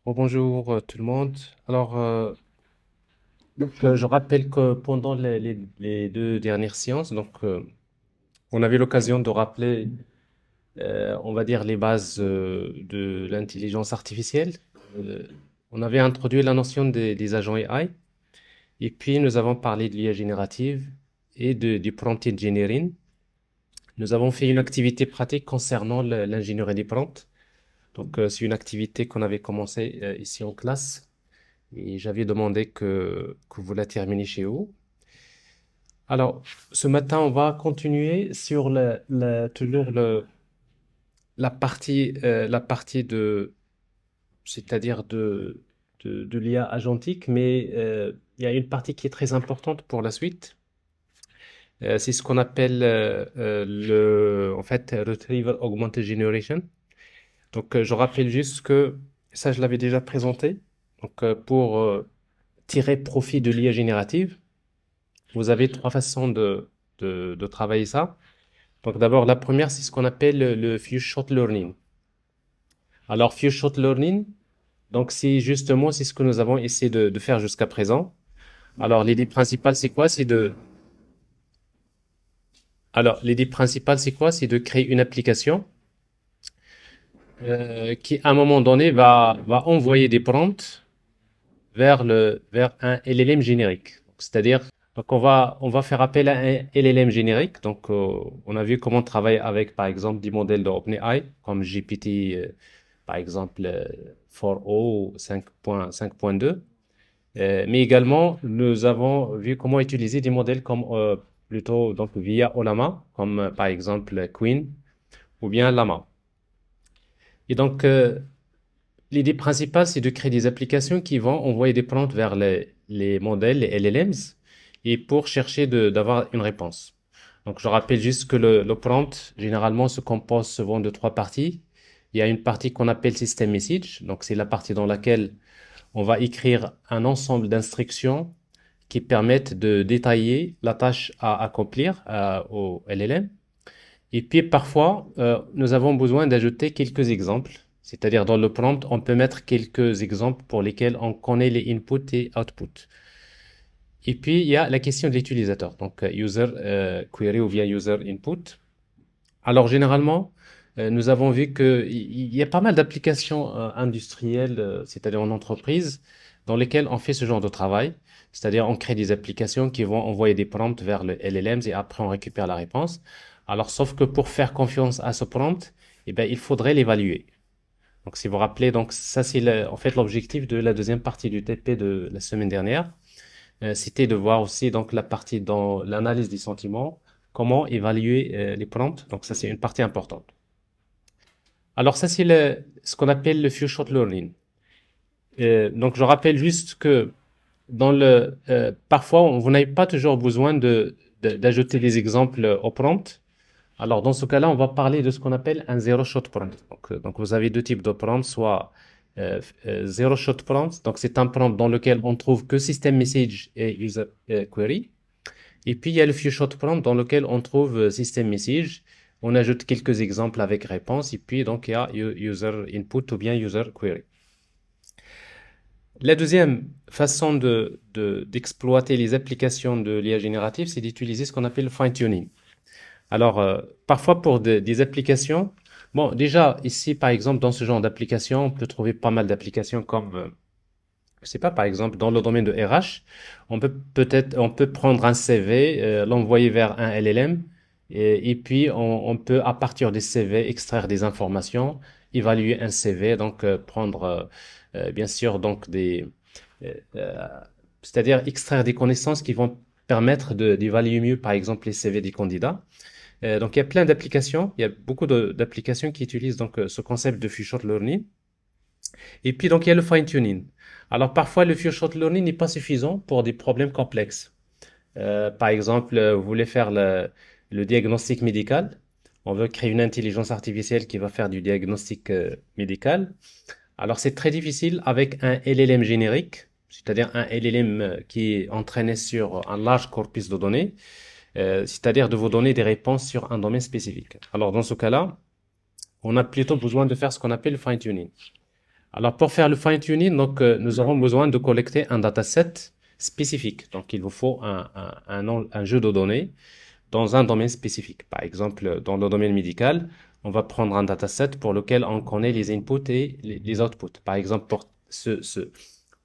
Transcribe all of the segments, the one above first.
Bonjour tout le monde. Je rappelle que pendant les deux dernières séances, on avait l'occasion de rappeler, on va dire, les bases de l'intelligence artificielle. Euh, on avait introduit la notion des agents AI, et puis nous avons parlé de l'IA générative et du prompt engineering. Nous avons fait une activité pratique concernant l'ingénierie des prompts. C'est une activité qu'on avait commencé ici en classe. Et j'avais demandé que vous la terminiez chez vous. Alors, ce matin, on va continuer sur toujours la partie c'est-à-dire de l'IA agentique, mais il y a une partie qui est très importante pour la suite. C'est ce qu'on appelle en fait, Retrieval Augmented Generation. Je rappelle juste que ça, je l'avais déjà présenté. Pour tirer profit de l'IA générative, vous avez trois façons de travailler ça. Donc d'abord, la première, c'est ce qu'on appelle le Few Shot Learning. Alors, Few Shot Learning, c'est ce que nous avons essayé de faire jusqu'à présent. Alors, l'idée principale, c'est quoi? L'idée principale, c'est quoi? C'est de créer une application qui, à un moment donné, va envoyer des prompts vers un LLM générique. C'est-à-dire, on va faire appel à un LLM générique. On a vu comment travailler avec, par exemple, des modèles de OpenAI, comme GPT, par exemple, 4o ou 5.2. Mais également, nous avons vu comment utiliser des modèles comme, plutôt, donc, via Olama, comme, par exemple, Queen ou bien Lama. Et donc, l'idée principale, c'est de créer des applications qui vont envoyer des prompts vers les modèles, les LLMs, et pour chercher d'avoir une réponse. Donc, je rappelle juste que le prompt, généralement, se compose souvent de trois parties. Il y a une partie qu'on appelle system message. Donc, c'est la partie dans laquelle on va écrire un ensemble d'instructions qui permettent de détailler la tâche à accomplir au LLM. Et puis parfois, nous avons besoin d'ajouter quelques exemples. C'est-à-dire dans le prompt, on peut mettre quelques exemples pour lesquels on connaît les inputs et outputs. Et puis, il y a la question de l'utilisateur, donc user query ou bien user input. Alors généralement, nous avons vu qu'il y a pas mal d'applications industrielles, c'est-à-dire en entreprise, dans lesquelles on fait ce genre de travail. C'est-à-dire on crée des applications qui vont envoyer des prompts vers le LLMs et après on récupère la réponse. Alors sauf que pour faire confiance à ce prompt, eh ben, il faudrait l'évaluer. Donc si vous vous rappelez, donc ça c'est en fait l'objectif de la deuxième partie du TP de la semaine dernière. C'était de voir aussi donc la partie dans l'analyse des sentiments, comment évaluer les prompts. Donc ça c'est une partie importante. Alors ça c'est ce qu'on appelle le few shot learning. Donc je rappelle juste que parfois vous n'avez pas toujours besoin d'ajouter des exemples au prompt. Alors dans ce cas-là, on va parler de ce qu'on appelle un zero shot prompt. Donc vous avez deux types de prompts, soit zero shot prompt. Donc c'est un prompt dans lequel on trouve que system message et user query. Et puis il y a le few shot prompt dans lequel on trouve system message. On ajoute quelques exemples avec réponse et puis donc il y a user input ou bien user query. La deuxième façon d'exploiter les applications de l'IA générative, c'est d'utiliser ce qu'on appelle le fine-tuning. Parfois pour des applications, bon, déjà ici, par exemple, dans ce genre d'application, on peut trouver pas mal d'applications comme, je sais pas, par exemple, dans le domaine de RH, on peut prendre un CV, l'envoyer vers un LLM, et puis on peut, à partir des CV, extraire des informations, évaluer un CV, prendre, bien sûr, euh, euh, c'est-à-dire extraire des connaissances qui vont permettre d'évaluer mieux, par exemple, les CV des candidats. Donc, il y a plein d'applications. Il y a beaucoup d'applications qui utilisent ce concept de few shot learning. Et puis, donc, il y a le fine-tuning. Alors, parfois, le few shot learning n'est pas suffisant pour des problèmes complexes. Par exemple, vous voulez faire le diagnostic médical. On veut créer une intelligence artificielle qui va faire du diagnostic médical. Alors, c'est très difficile avec un LLM générique, c'est-à-dire un LLM qui est entraîné sur un large corpus de données, c'est-à-dire de vous donner des réponses sur un domaine spécifique. Alors, dans ce cas-là, on a plutôt besoin de faire ce qu'on appelle le fine-tuning. Alors, pour faire le fine-tuning, donc, nous aurons besoin de collecter un dataset spécifique. Donc, il vous faut un jeu de données dans un domaine spécifique. Par exemple, dans le domaine médical, on va prendre un dataset pour lequel on connaît les inputs et les outputs. Par exemple,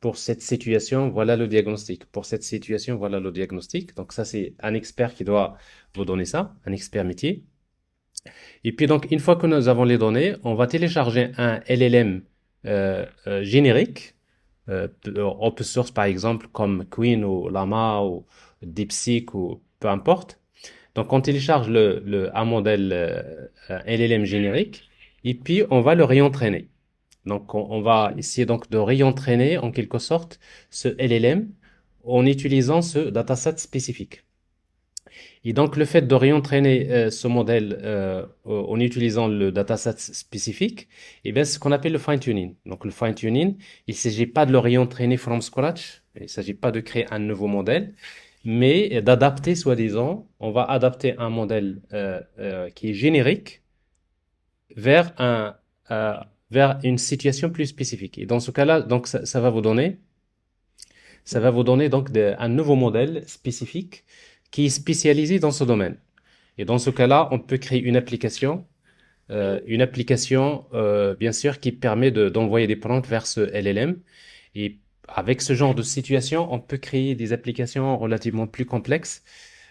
pour cette situation, voilà le diagnostic. Pour cette situation, voilà le diagnostic. Donc ça, c'est un expert qui doit vous donner ça, un expert métier. Et puis donc, une fois que nous avons les données, on va télécharger un LLM générique, open source par exemple, comme Queen ou Llama ou DeepSeek ou peu importe. Donc, on télécharge un modèle un LLM générique et puis on va le réentraîner. Donc, on va essayer donc de réentraîner en quelque sorte ce LLM en utilisant ce dataset spécifique. Et donc, le fait de réentraîner ce modèle en utilisant le dataset spécifique, eh bien, c'est ce qu'on appelle le fine-tuning. Donc, le fine-tuning, il ne s'agit pas de le réentraîner from scratch, il ne s'agit pas de créer un nouveau modèle, mais d'adapter, soi-disant, on va adapter un modèle qui est générique vers euh, vers une situation plus spécifique. Et dans ce cas-là, donc, ça va vous donner donc un nouveau modèle spécifique qui est spécialisé dans ce domaine. Et dans ce cas-là, on peut créer une application, bien sûr, qui permet d'envoyer des prompts vers ce LLM. Et avec ce genre de situation, on peut créer des applications relativement plus complexes.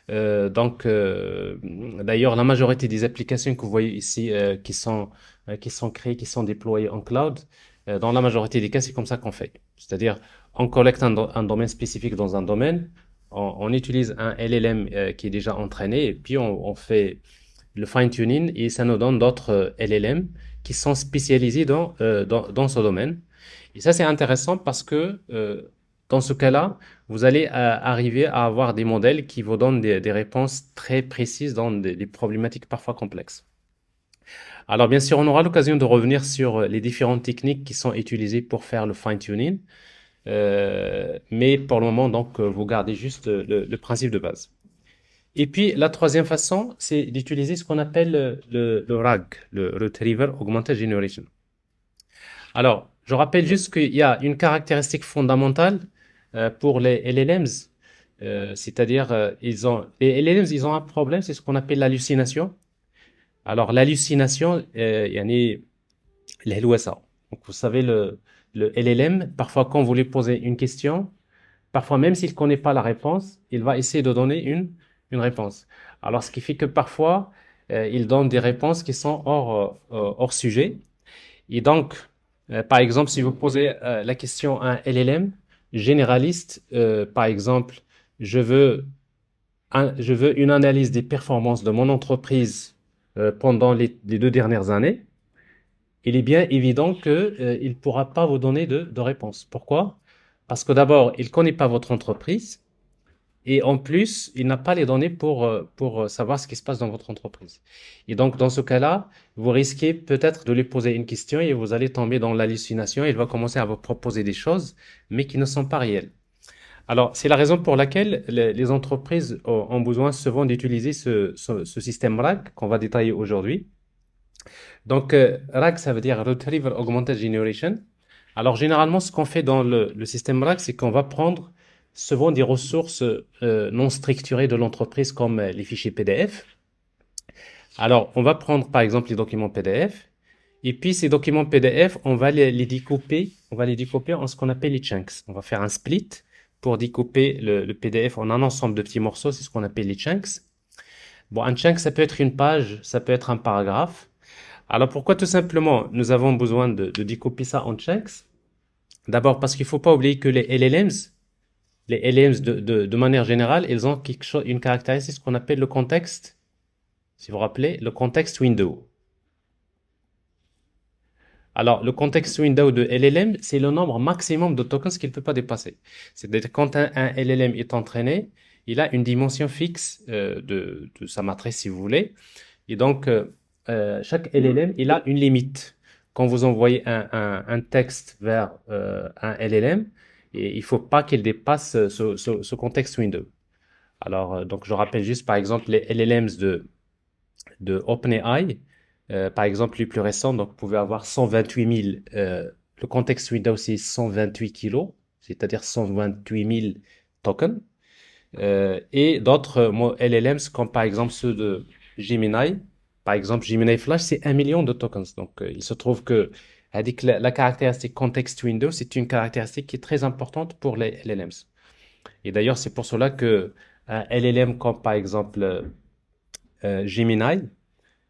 D'ailleurs, la majorité des applications que vous voyez ici, qui sont créées, qui sont déployées en cloud, dans la majorité des cas, c'est comme ça qu'on fait. C'est-à-dire, on collecte un domaine spécifique dans un domaine, on utilise un LLM qui est déjà entraîné, et puis on fait le fine-tuning et ça nous donne d'autres LLM qui sont spécialisés dans ce domaine. Et ça, c'est intéressant parce que dans ce cas-là, vous allez arriver à avoir des modèles qui vous donnent des réponses très précises dans des problématiques parfois complexes. Alors, bien sûr, on aura l'occasion de revenir sur les différentes techniques qui sont utilisées pour faire le fine-tuning. Mais pour le moment, donc, vous gardez juste le principe de base. Et puis, la troisième façon, c'est d'utiliser ce qu'on appelle le RAG, le Retriever Augmented Generation. Alors, je rappelle juste qu'il y a une caractéristique fondamentale pour les LLMs, c'est-à-dire les LLMs, ils ont un problème, c'est ce qu'on appelle l'hallucination. Alors, l'hallucination, يعني الهلوسة. Donc, vous savez, le LLM, parfois, quand vous lui posez une question, parfois, même s'il ne connaît pas la réponse, il va essayer de donner une réponse. Alors, ce qui fait que parfois, il donne des réponses qui sont hors sujet. Et donc, par exemple, si vous posez la question à un LLM généraliste, par exemple, je veux, je veux une analyse des performances de mon entreprise pendant les 2 dernières années, il est bien évident qu'il ne pourra pas vous donner de réponse. Pourquoi? Parce que d'abord, il ne connaît pas votre entreprise et en plus, il n'a pas les données pour savoir ce qui se passe dans votre entreprise. Et donc, dans ce cas-là, vous risquez peut-être de lui poser une question et vous allez tomber dans l'hallucination. Il va commencer à vous proposer des choses, mais qui ne sont pas réelles. Alors, c'est la raison pour laquelle les entreprises ont besoin souvent d'utiliser ce système RAG qu'on va détailler aujourd'hui. Donc, RAG, ça veut dire Retrieval Augmented Generation. Alors, généralement, ce qu'on fait dans le système RAG, c'est qu'on va prendre souvent des ressources non structurées de l'entreprise comme les fichiers PDF. Alors, on va prendre par exemple les documents PDF. Et puis, ces documents PDF, on va les découper en ce qu'on appelle les chunks. On va faire un split pour découper le PDF en un ensemble de petits morceaux. C'est ce qu'on appelle les chunks. Bon, un chunk, ça peut être une page, ça peut être un paragraphe. Alors pourquoi tout simplement nous avons besoin de découper ça en chunks? D'abord parce qu'il ne faut pas oublier que les LLMs de manière générale, ils ont une caractéristique, ce qu'on appelle le contexte, si vous vous rappelez, le context window. Alors le context window de LLM, c'est le nombre maximum de tokens qu'il ne peut pas dépasser. C'est-à-dire quand un LLM est entraîné, il a une dimension fixe de sa matrice, si vous voulez. Et donc, chaque LLM, il a une limite. Quand vous envoyez un texte vers un LLM, et il ne faut pas qu'il dépasse ce contexte window. Alors, donc, je rappelle juste, par exemple, les LLMs de OpenAI, par exemple, les plus récents, donc, vous pouvez avoir 128 000 Le context window, c'est 128 kilos, c'est-à-dire 128 000 tokens. Et d'autres LLMs, comme par exemple ceux de Gemini. Par exemple, Gemini Flash, c'est 1 million de tokens. Donc, il se trouve que la caractéristique context window, c'est une caractéristique qui est très importante pour les LLMs. Et d'ailleurs, c'est pour cela que un LLM comme par exemple Gemini,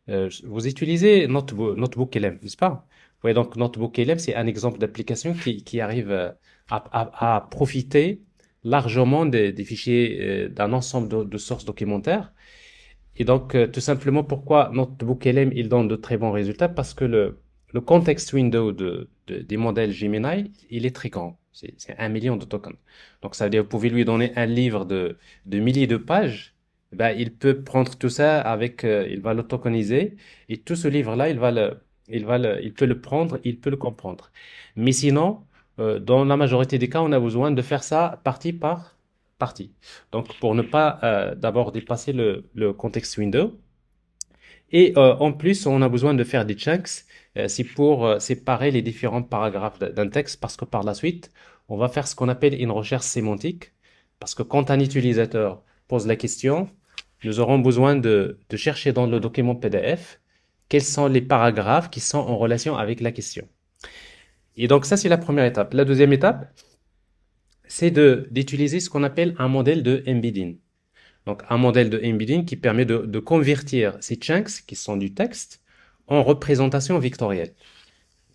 vous utilisez Notebook LM, n'est-ce pas? Oui, donc Notebook LM, c'est un exemple d'application qui arrive à profiter largement des fichiers d'un ensemble de sources documentaires. Et donc, tout simplement, pourquoi Notebook LM, il donne de très bons résultats? Parce que le context window des modèles Gemini, il est très grand. C'est 1 million de tokens. Donc, ça veut dire que vous pouvez lui donner un livre de milliers de pages. Ben, il peut prendre tout ça avec, il va le tokeniser. Et tout ce livre-là, il peut le prendre, il peut le comprendre. Mais sinon, dans la majorité des cas, on a besoin de faire ça partie par partie. Donc, pour ne pas d'abord dépasser le context window. Et en plus, on a besoin de faire des chunks. C'est pour séparer les différents paragraphes d'un texte parce que par la suite, on va faire ce qu'on appelle une recherche sémantique. Parce que quand un utilisateur pose la question, nous aurons besoin de chercher dans le document PDF quels sont les paragraphes qui sont en relation avec la question. Et donc, ça, c'est la première étape. La deuxième étape, c'est d'utiliser ce qu'on appelle un modèle de embedding. Donc, un modèle de embedding qui permet de convertir ces chunks, qui sont du texte, en représentation vectorielle.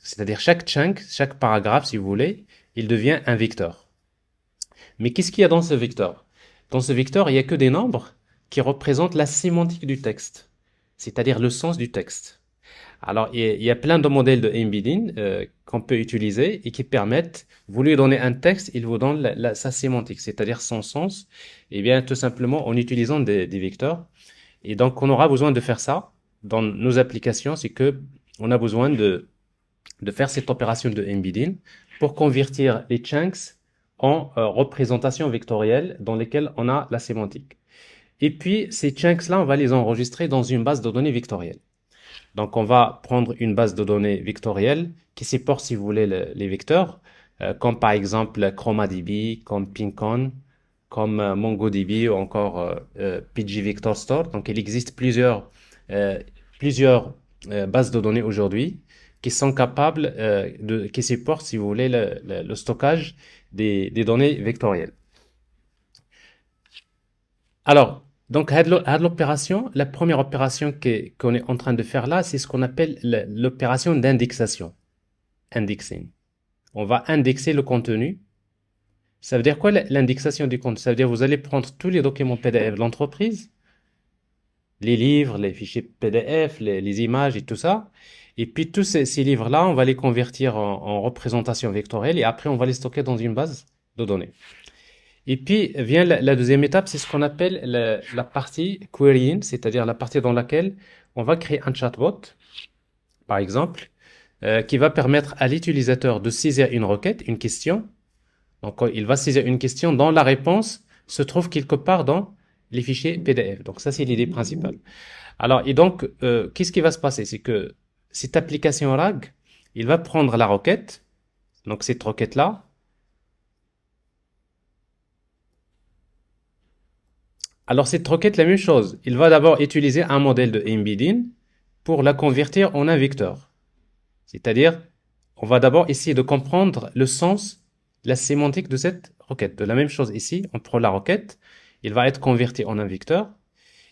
C'est-à-dire chaque chunk, chaque paragraphe, si vous voulez, il devient un vecteur. Mais qu'est-ce qu'il y a dans ce vecteur? Dans ce vecteur, il n'y a que des nombres qui représentent la sémantique du texte, c'est-à-dire le sens du texte. Alors, il y a plein de modèles de embedding qu'on peut utiliser et qui permettent, vous lui donnez un texte, il vous donne sa sémantique, c'est-à-dire son sens, et bien tout simplement en utilisant des vecteurs. Et donc, on aura besoin de faire ça dans nos applications, c'est que on a besoin de faire cette opération de embedding pour convertir les chunks en représentations vectorielles dans lesquelles on a la sémantique. Et puis, ces chunks-là, on va les enregistrer dans une base de données vectorielle. Donc, on va prendre une base de données vectorielle qui supporte, si vous voulez, les vecteurs, comme par exemple ChromaDB, comme Pincon, comme MongoDB ou encore PG Vector Store. Donc, il existe plusieurs bases de données aujourd'hui qui sont capables qui supportent, si vous voulez, le stockage des données vectorielles. Alors, donc, l'opération, la première opération qu'on est en train de faire là, c'est ce qu'on appelle l'opération d'indexation. Indexing. On va indexer le contenu. Ça veut dire quoi l'indexation du contenu? Ça veut dire que vous allez prendre tous les documents PDF de l'entreprise, les livres, les fichiers PDF, les images et tout ça. Et puis tous ces livres-là, on va les convertir en représentation vectorielle et après on va les stocker dans une base de données. Et puis vient la deuxième étape, c'est ce qu'on appelle la partie querying, c'est-à-dire la partie dans laquelle on va créer un chatbot, par exemple, qui va permettre à l'utilisateur de saisir une requête, une question. Donc il va saisir une question dont la réponse se trouve quelque part dans les fichiers PDF. Donc ça, c'est l'idée principale. Alors, et donc, qu'est-ce qui va se passer? C'est que cette application RAG, il va prendre la requête, donc cette requête-là. Alors, cette requête, la même chose. Il va d'abord utiliser un modèle de embedding pour la convertir en un vecteur. C'est-à-dire, on va d'abord essayer de comprendre le sens, la sémantique de cette requête. De la même chose ici, on prend la requête, il va être converti en un vecteur,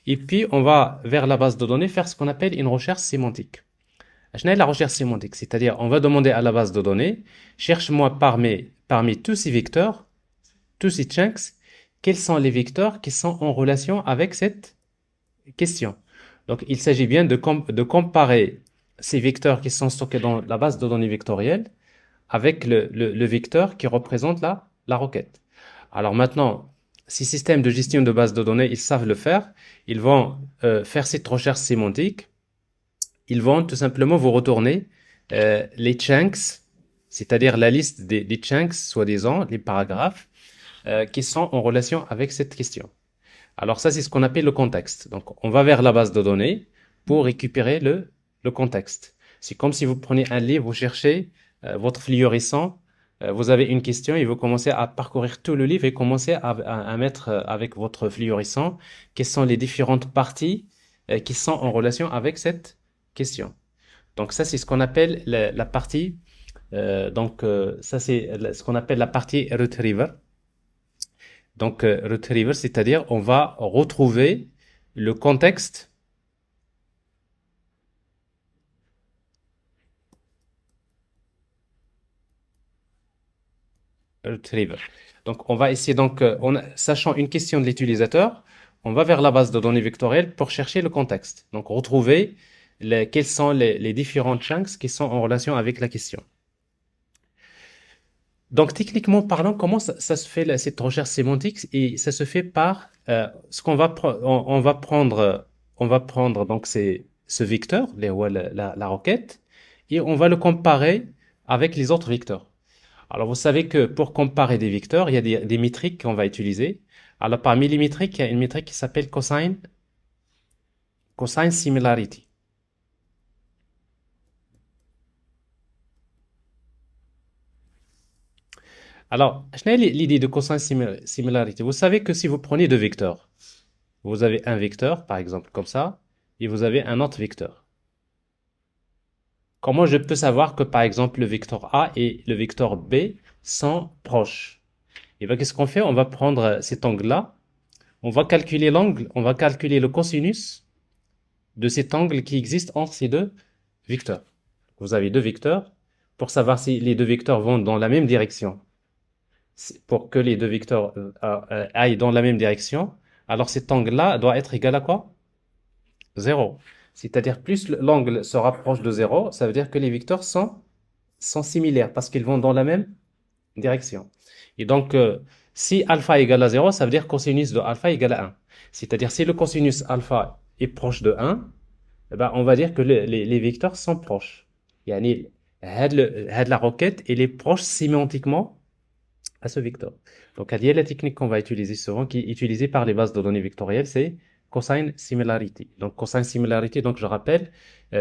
et puis on va vers la base de données faire ce qu'on appelle une recherche sémantique. La recherche sémantique, c'est-à-dire on va demander à la base de données, cherche-moi parmi tous ces vecteurs, tous ces chunks, quels sont les vecteurs qui sont en relation avec cette question. Donc il s'agit bien de comparer ces vecteurs qui sont stockés dans la base de données vectorielle avec le vecteur qui représente la requête. Alors maintenant, ces systèmes de gestion de base de données, ils savent le faire. Ils vont faire cette recherche sémantique. Ils vont tout simplement vous retourner les chunks, c'est-à-dire la liste des chunks, soi-disant, les paragraphes, qui sont en relation avec cette question. Alors ça, c'est ce qu'on appelle le contexte. Donc, on va vers la base de données pour récupérer le contexte. C'est comme si vous prenez un livre, vous cherchez votre fluorescent, vous avez une question et vous commencez à parcourir tout le livre et commencez à mettre avec votre fluorescent quelles sont les différentes parties qui sont en relation avec cette question. Donc ça, c'est ce qu'on appelle la partie, ça c'est ce qu'on appelle la partie retriever. Donc retriever, c'est-à-dire on va retrouver le contexte. Retriever. Donc, on va essayer, donc, sachant une question de l'utilisateur, on va vers la base de données vectorielle pour chercher le contexte. Donc, retrouver quels sont les différents chunks qui sont en relation avec la question. Donc, techniquement parlant, comment ça se fait cette recherche sémantique? Et ça se fait par ce qu'on va prendre. On va prendre donc ce vecteur, la requête, et on va le comparer avec les autres vecteurs. Alors, vous savez que pour comparer des vecteurs, il y a des métriques qu'on va utiliser. Alors, parmi les métriques, il y a une métrique qui s'appelle cosine similarity. Alors, je n'ai l'idée de cosine similarity. Vous savez que si vous prenez deux vecteurs, vous avez un vecteur, par exemple, comme ça, et vous avez un autre vecteur. Comment je peux savoir que, par exemple, le vecteur A et le vecteur B sont proches? Et bien, qu'est-ce qu'on fait? On va prendre cet angle-là, on va calculer l'angle, on va calculer le cosinus de cet angle qui existe entre ces deux vecteurs. Vous avez deux vecteurs. Pour savoir si les deux vecteurs vont dans la même direction, pour que les deux vecteurs aillent dans la même direction, alors cet angle-là doit être égal à quoi? 0. C'est-à-dire plus l'angle se rapproche de 0, ça veut dire que les vecteurs sont similaires parce qu'ils vont dans la même direction. Et donc, si alpha égale à 0, ça veut dire cosinus de alpha égale à 1. C'est-à-dire si le cosinus alpha est proche de 1, eh ben, on va dire que les vecteurs sont proches. يعني la requête elle est proche sémantiquement à ce vecteur. Donc la technique qu'on va utiliser souvent, qui est utilisée par les bases de données vectorielles, c'est cosine similarity. Donc cosine similarity, donc je rappelle,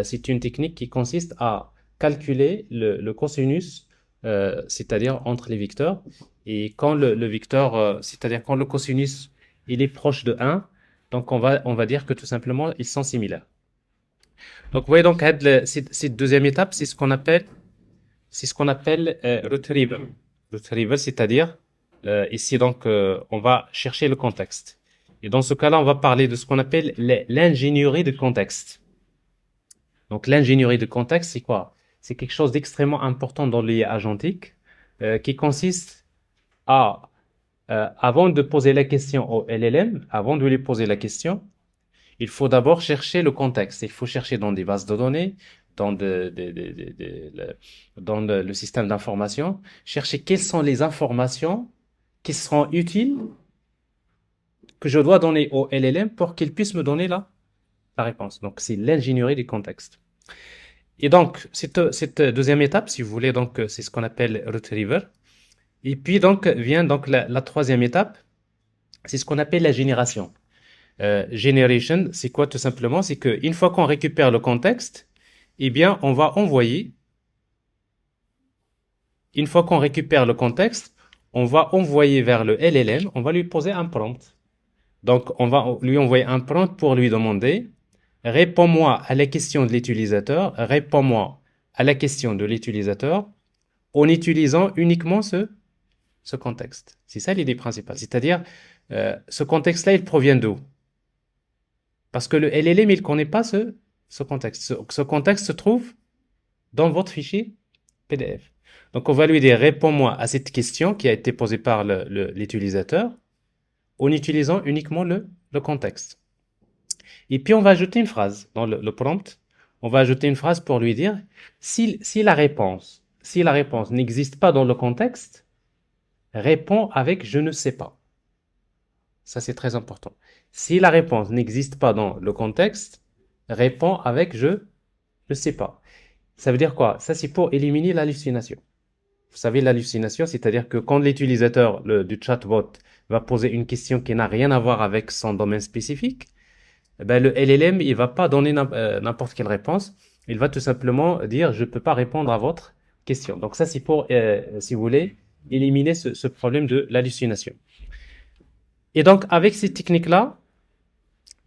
c'est une technique qui consiste à calculer le cosinus, c'est-à-dire entre les vecteurs. Et quand le vecteur, c'est-à-dire quand le cosinus il est proche de 1, donc on va dire que tout simplement ils sont similaires. Donc, vous voyez, donc, cette deuxième étape, c'est ce qu'on appelle retrieval. Retrieval, c'est-à-dire, ici, donc, on va chercher le contexte. Et dans ce cas-là, on va parler de ce qu'on appelle l'ingénierie de contexte. Donc, l'ingénierie de contexte, c'est quoi? C'est quelque chose d'extrêmement important dans l'IA agentique, qui consiste à, avant de poser la question au LLM, avant de lui poser la question, il faut d'abord chercher le contexte. Il faut chercher dans des bases de données, dans, dans le système d'information, chercher quelles sont les informations qui seront utiles que je dois donner au LLM pour qu'il puisse me donner la réponse. Donc, c'est l'ingénierie du contexte. Et donc, cette deuxième étape, si vous voulez, donc, c'est ce qu'on appelle retriever. Et puis, donc, vient donc la troisième étape, c'est ce qu'on appelle la génération. Generation, c'est quoi tout simplement? C'est qu'une fois qu'on récupère le contexte, eh bien, on va envoyer, une fois qu'on récupère le contexte, on va envoyer vers le LLM, on va lui poser un prompt. Donc, on va lui envoyer un prompt pour lui demander, réponds-moi à la question de l'utilisateur, réponds-moi à la question de l'utilisateur en utilisant uniquement ce contexte. C'est ça l'idée principale. C'est-à-dire, ce contexte-là, il provient d'où? Parce que le LLM, il ne connaît pas ce contexte. Ce contexte se trouve dans votre fichier PDF. Donc, on va lui dire, réponds-moi à cette question qui a été posée par l'utilisateur en utilisant uniquement le contexte. Et puis, on va ajouter une phrase dans le prompt. On va ajouter une phrase pour lui dire, si la réponse n'existe pas dans le contexte, réponds avec je ne sais pas. Ça, c'est très important. Si la réponse n'existe pas dans le contexte, réponds avec je ne sais pas. Ça veut dire quoi? Ça, c'est pour éliminer l'hallucination. Vous savez, l'hallucination, c'est-à-dire que quand l'utilisateur du chatbot va poser une question qui n'a rien à voir avec son domaine spécifique, ben, le LLM, il va pas donner n'importe quelle réponse. Il va tout simplement dire, je peux pas répondre à votre question. Donc ça, c'est pour, si vous voulez, éliminer ce problème de l'hallucination. Et donc, avec ces techniques-là,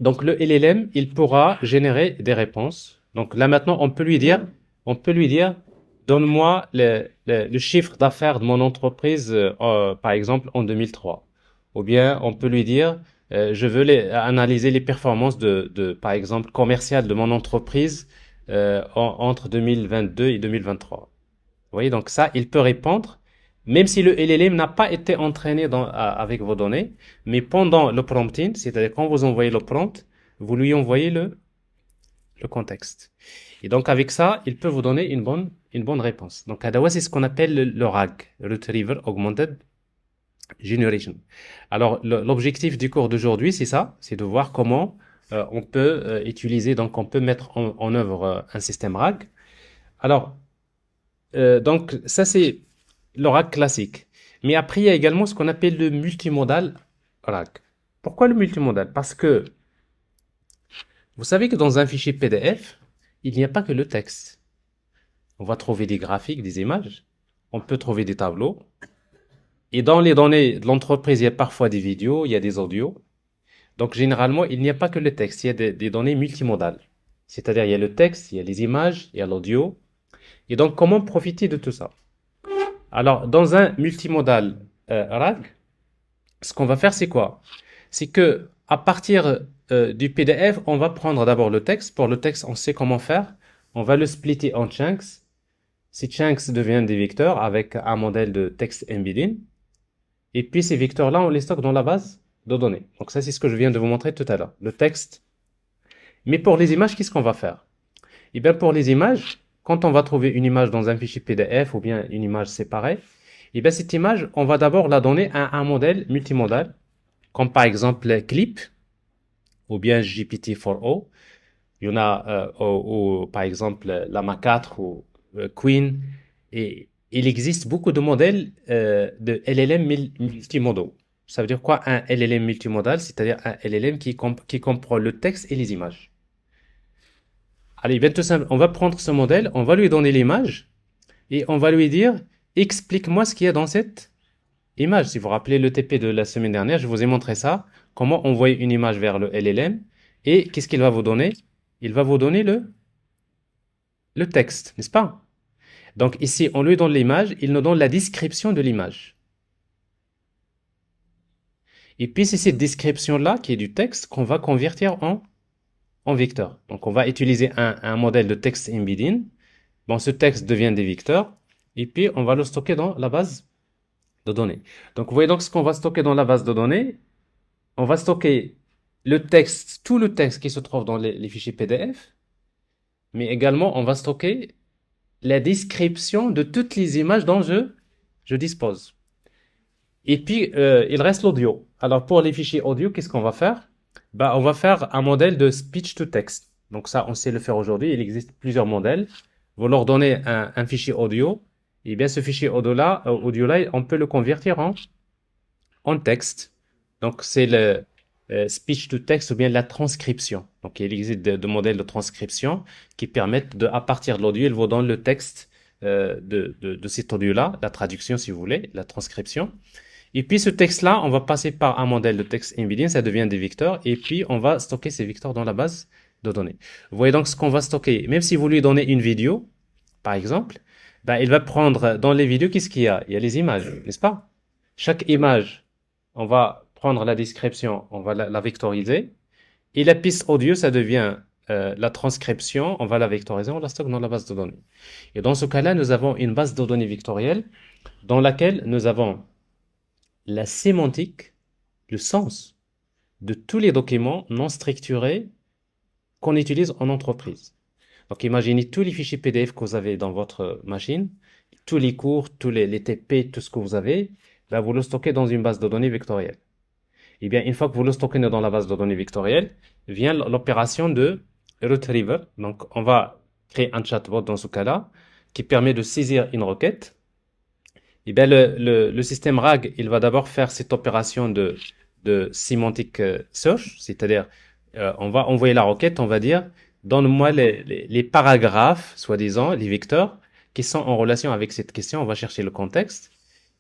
donc le LLM, il pourra générer des réponses. Donc là, maintenant, on peut lui dire, donne-moi le chiffre d'affaires de mon entreprise, par exemple, en 2003. Ou bien, on peut lui dire, je veux analyser les performances par exemple, commerciales de mon entreprise entre 2022 et 2023. Vous voyez, donc ça, il peut répondre, même si le LLM n'a pas été entraîné avec vos données, mais pendant le prompting, c'est-à-dire quand vous envoyez le prompt, vous lui envoyez le contexte. Et donc avec ça, il peut vous donner une bonne réponse. Donc c'est ce qu'on appelle le RAG, Retriever Augmented Generation. Alors l'objectif du cours d'aujourd'hui, c'est ça, c'est de voir comment on peut utiliser, donc on peut mettre en œuvre un système RAG. Alors, donc ça c'est le RAG classique. Mais après, il y a également ce qu'on appelle le multimodal RAG. Pourquoi le multimodal? Parce que vous savez que dans un fichier PDF, il n'y a pas que le texte. On va trouver des graphiques, des images, on peut trouver des tableaux. Et dans les données de l'entreprise, il y a parfois des vidéos, il y a des audios. Donc généralement, il n'y a pas que le texte, il y a des données multimodales. C'est-à-dire, il y a le texte, il y a les images, il y a l'audio. Et donc, comment profiter de tout ça? Alors, dans un multimodal RAG, ce qu'on va faire, c'est quoi? C'est que à partir du PDF, on va prendre d'abord le texte. Pour le texte, on sait comment faire. On va le splitter en chunks. Ces chunks deviennent des vecteurs avec un modèle de text embedding. Et puis ces vecteurs-là, on les stocke dans la base de données. Donc ça, c'est ce que je viens de vous montrer tout à l'heure, le texte. Mais pour les images, qu'est-ce qu'on va faire? Eh bien, pour les images, quand on va trouver une image dans un fichier PDF ou bien une image séparée, eh bien, cette image, on va d'abord la donner à un modèle multimodal, comme par exemple Clip ou bien GPT-4o. Il y en a, par exemple, Llama 4 ou Queen. Et il existe beaucoup de modèles de LLM multimodaux. Ça veut dire quoi un LLM multimodal? C'est-à-dire un LLM qui comprend le texte et les images. Allez, bien tout simple, on va prendre ce modèle, on va lui donner l'image et on va lui dire, explique-moi ce qu'il y a dans cette image. Si vous vous rappelez le TP de la semaine dernière, je vous ai montré ça, comment envoyer une image vers le LLM et qu'est-ce qu'il va vous donner? Il va vous donner le texte, n'est-ce pas? Donc ici, on lui donne l'image, il nous donne la description de l'image. Et puis c'est cette description-là, qui est du texte, qu'on va convertir en vecteur. Donc on va utiliser un modèle de text embedding. Bon, ce texte devient des vecteurs. Et puis on va le stocker dans la base de données. Donc vous voyez donc ce qu'on va stocker dans la base de données. On va stocker le texte, tout le texte qui se trouve dans les fichiers PDF. Mais également, on va stocker la description de toutes les images dont je dispose. Et puis, il reste l'audio. Alors, pour les fichiers audio, qu'est-ce qu'on va faire? Bah, on va faire un modèle de speech to text. Donc ça, on sait le faire aujourd'hui. Il existe plusieurs modèles. Vous leur donnez un fichier audio. Et bien, ce fichier audio-là, on peut le convertir en texte. Donc, c'est le speech to text ou bien la transcription. Donc, il existe de modèles de transcription qui permettent à partir de l'audio, ils vous donnent le texte de cet audio-là, la traduction si vous voulez, la transcription. Et puis ce texte-là, on va passer par un modèle de texte embedding, ça devient des vecteurs, et puis on va stocker ces vecteurs dans la base de données. Vous voyez donc ce qu'on va stocker. Même si vous lui donnez une vidéo, par exemple, ben, il va prendre dans les vidéos, qu'est-ce qu'il y a? Il y a les images, n'est-ce pas? Chaque image, on va prendre la description, on va la vectoriser. Et la piste audio, ça devient la transcription, on va la vectoriser, on la stocke dans la base de données. Et dans ce cas-là, nous avons une base de données vectorielle dans laquelle nous avons la sémantique, le sens de tous les documents non structurés qu'on utilise en entreprise. Donc imaginez tous les fichiers PDF que vous avez dans votre machine, tous les cours, tous les TP, tout ce que vous avez, là, vous le stockez dans une base de données vectorielle. Et bien, une fois que vous le stockez dans la base de données vectorielle, vient l'opération de retriever. Donc, on va créer un chatbot dans ce cas-là, qui permet de saisir une requête. Et bien, le système RAG, il va d'abord faire cette opération de semantic search, c'est-à-dire, on va envoyer la requête, on va dire, donne-moi les paragraphes, soi-disant, les vecteurs, qui sont en relation avec cette question. On va chercher le contexte.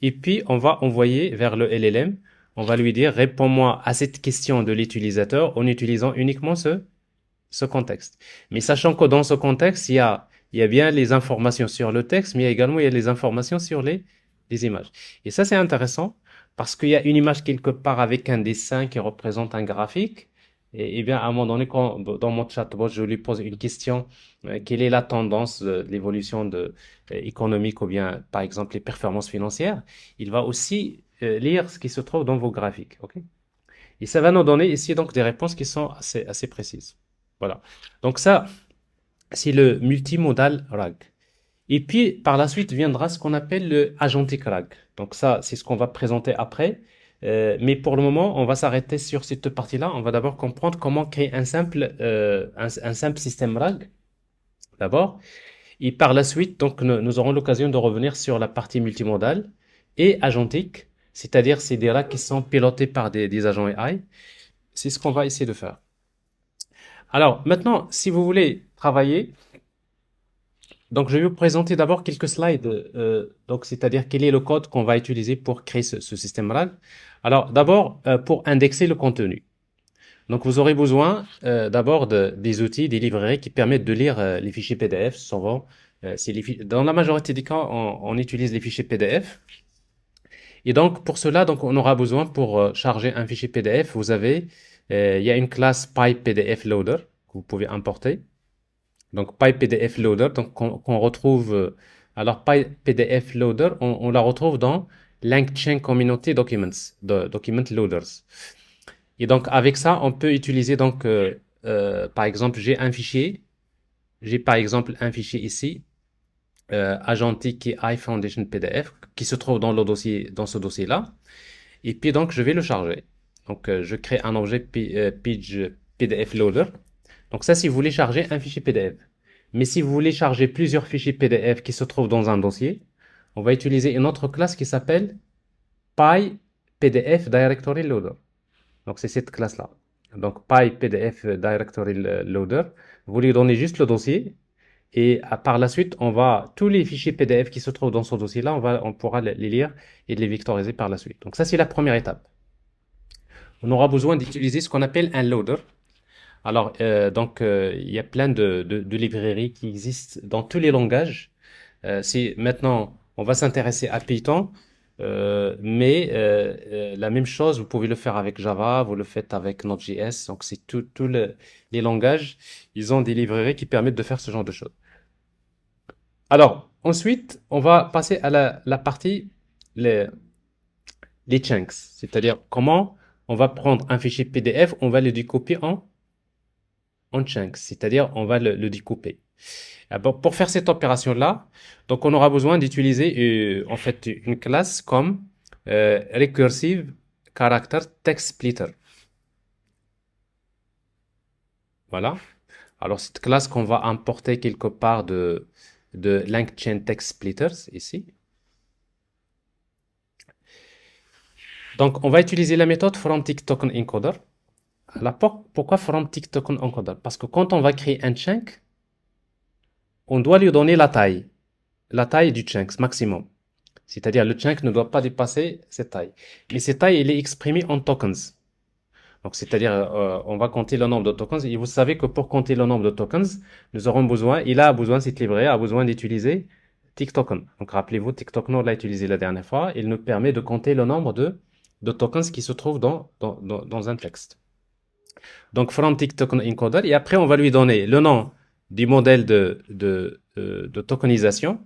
Et puis, on va envoyer vers le LLM. On va lui dire, réponds-moi à cette question de l'utilisateur en utilisant uniquement ce contexte. Mais sachant que dans ce contexte, il y a bien les informations sur le texte, mais il y a les informations sur les images. Et ça, c'est intéressant parce qu'il y a une image quelque part avec un dessin qui représente un graphique. Et bien, à un moment donné, quand, dans mon chatbot, je lui pose une question, quelle est la tendance de l'évolution économique ou bien, par exemple, les performances financières, il va aussi lire ce qui se trouve dans vos graphiques. Ok. Et ça va nous donner ici donc des réponses qui sont assez précises. Voilà. Donc ça, c'est le multimodal RAG. Et puis, par la suite, viendra ce qu'on appelle le agentic RAG. Donc ça, c'est ce qu'on va présenter après. Mais pour le moment, on va s'arrêter sur cette partie-là. On va d'abord comprendre comment créer un simple système RAG, d'abord. Et par la suite, donc, nous aurons l'occasion de revenir sur la partie multimodale et agentique, c'est-à-dire c'est des RAG qui sont pilotés par des agents AI. C'est ce qu'on va essayer de faire. Alors, maintenant, si vous voulez travailler, donc je vais vous présenter d'abord quelques slides, donc c'est-à-dire quel est le code qu'on va utiliser pour créer ce système RAG. Alors, d'abord, pour indexer le contenu. Donc, vous aurez besoin d'abord des outils, des librairies qui permettent de lire les fichiers PDF. Souvent, dans la majorité des cas, on utilise les fichiers PDF. Et donc, pour cela, donc, on aura besoin pour charger un fichier PDF, il y a une classe PyPDFLoader que vous pouvez importer. Donc, PyPDFLoader, donc, qu'on retrouve, alors PyPDFLoader, on la retrouve dans LangChain Community Documents, Document Loaders. Et donc, avec ça, on peut utiliser, donc, par exemple, j'ai par exemple un fichier ici, Agentic AI Foundation PDF, qui se trouve dans dans ce dossier-là. Et puis donc, je vais le charger. Donc, je crée un objet Page PDF Loader. Donc ça, si vous voulez charger un fichier PDF. Mais si vous voulez charger plusieurs fichiers PDF qui se trouvent dans un dossier, on va utiliser une autre classe qui s'appelle PyPDF Directory Loader. Donc c'est cette classe-là. Donc PyPDF Directory Loader, vous lui donnez juste le dossier et par la suite, tous les fichiers PDF qui se trouvent dans ce dossier-là, on pourra les lire et les vectoriser par la suite. Donc ça, c'est la première étape. On aura besoin d'utiliser ce qu'on appelle un loader. Alors, il y a plein de librairies qui existent dans tous les langages. Maintenant, on va s'intéresser à Python, mais la même chose, vous pouvez le faire avec Java, vous le faites avec Node.js. Donc, c'est tous les langages, ils ont des librairies qui permettent de faire ce genre de choses. Alors, ensuite, on va passer à la partie, les, les chunks, c'est-à-dire comment on va prendre un fichier PDF, on va le découper en chunks, c'est-à-dire on va le découper. Pour faire cette opération-là, donc on aura besoin d'utiliser en fait une classe comme Recursive Character Text Splitter. Voilà. Alors cette classe qu'on va importer quelque part de LangChain Text Splitters ici. Donc on va utiliser la méthode FromTickTokenEncoder. Alors pourquoi FromTickTokenEncoder? Parce que quand on va créer un chunk, on doit lui donner la taille du chunk maximum. C'est-à-dire le chunk ne doit pas dépasser cette taille. Mais cette taille, elle est exprimée en tokens. Donc, c'est-à-dire, on va compter le nombre de tokens. Et vous savez que pour compter le nombre de tokens, cette librairie a besoin d'utiliser TickToken. Donc, rappelez-vous, TickToken, on l'a utilisé la dernière fois. Il nous permet de compter le nombre de tokens qui se trouvent dans un texte. Donc, from TickToken encoder. Et après, on va lui donner le nom du modèle de tokenisation.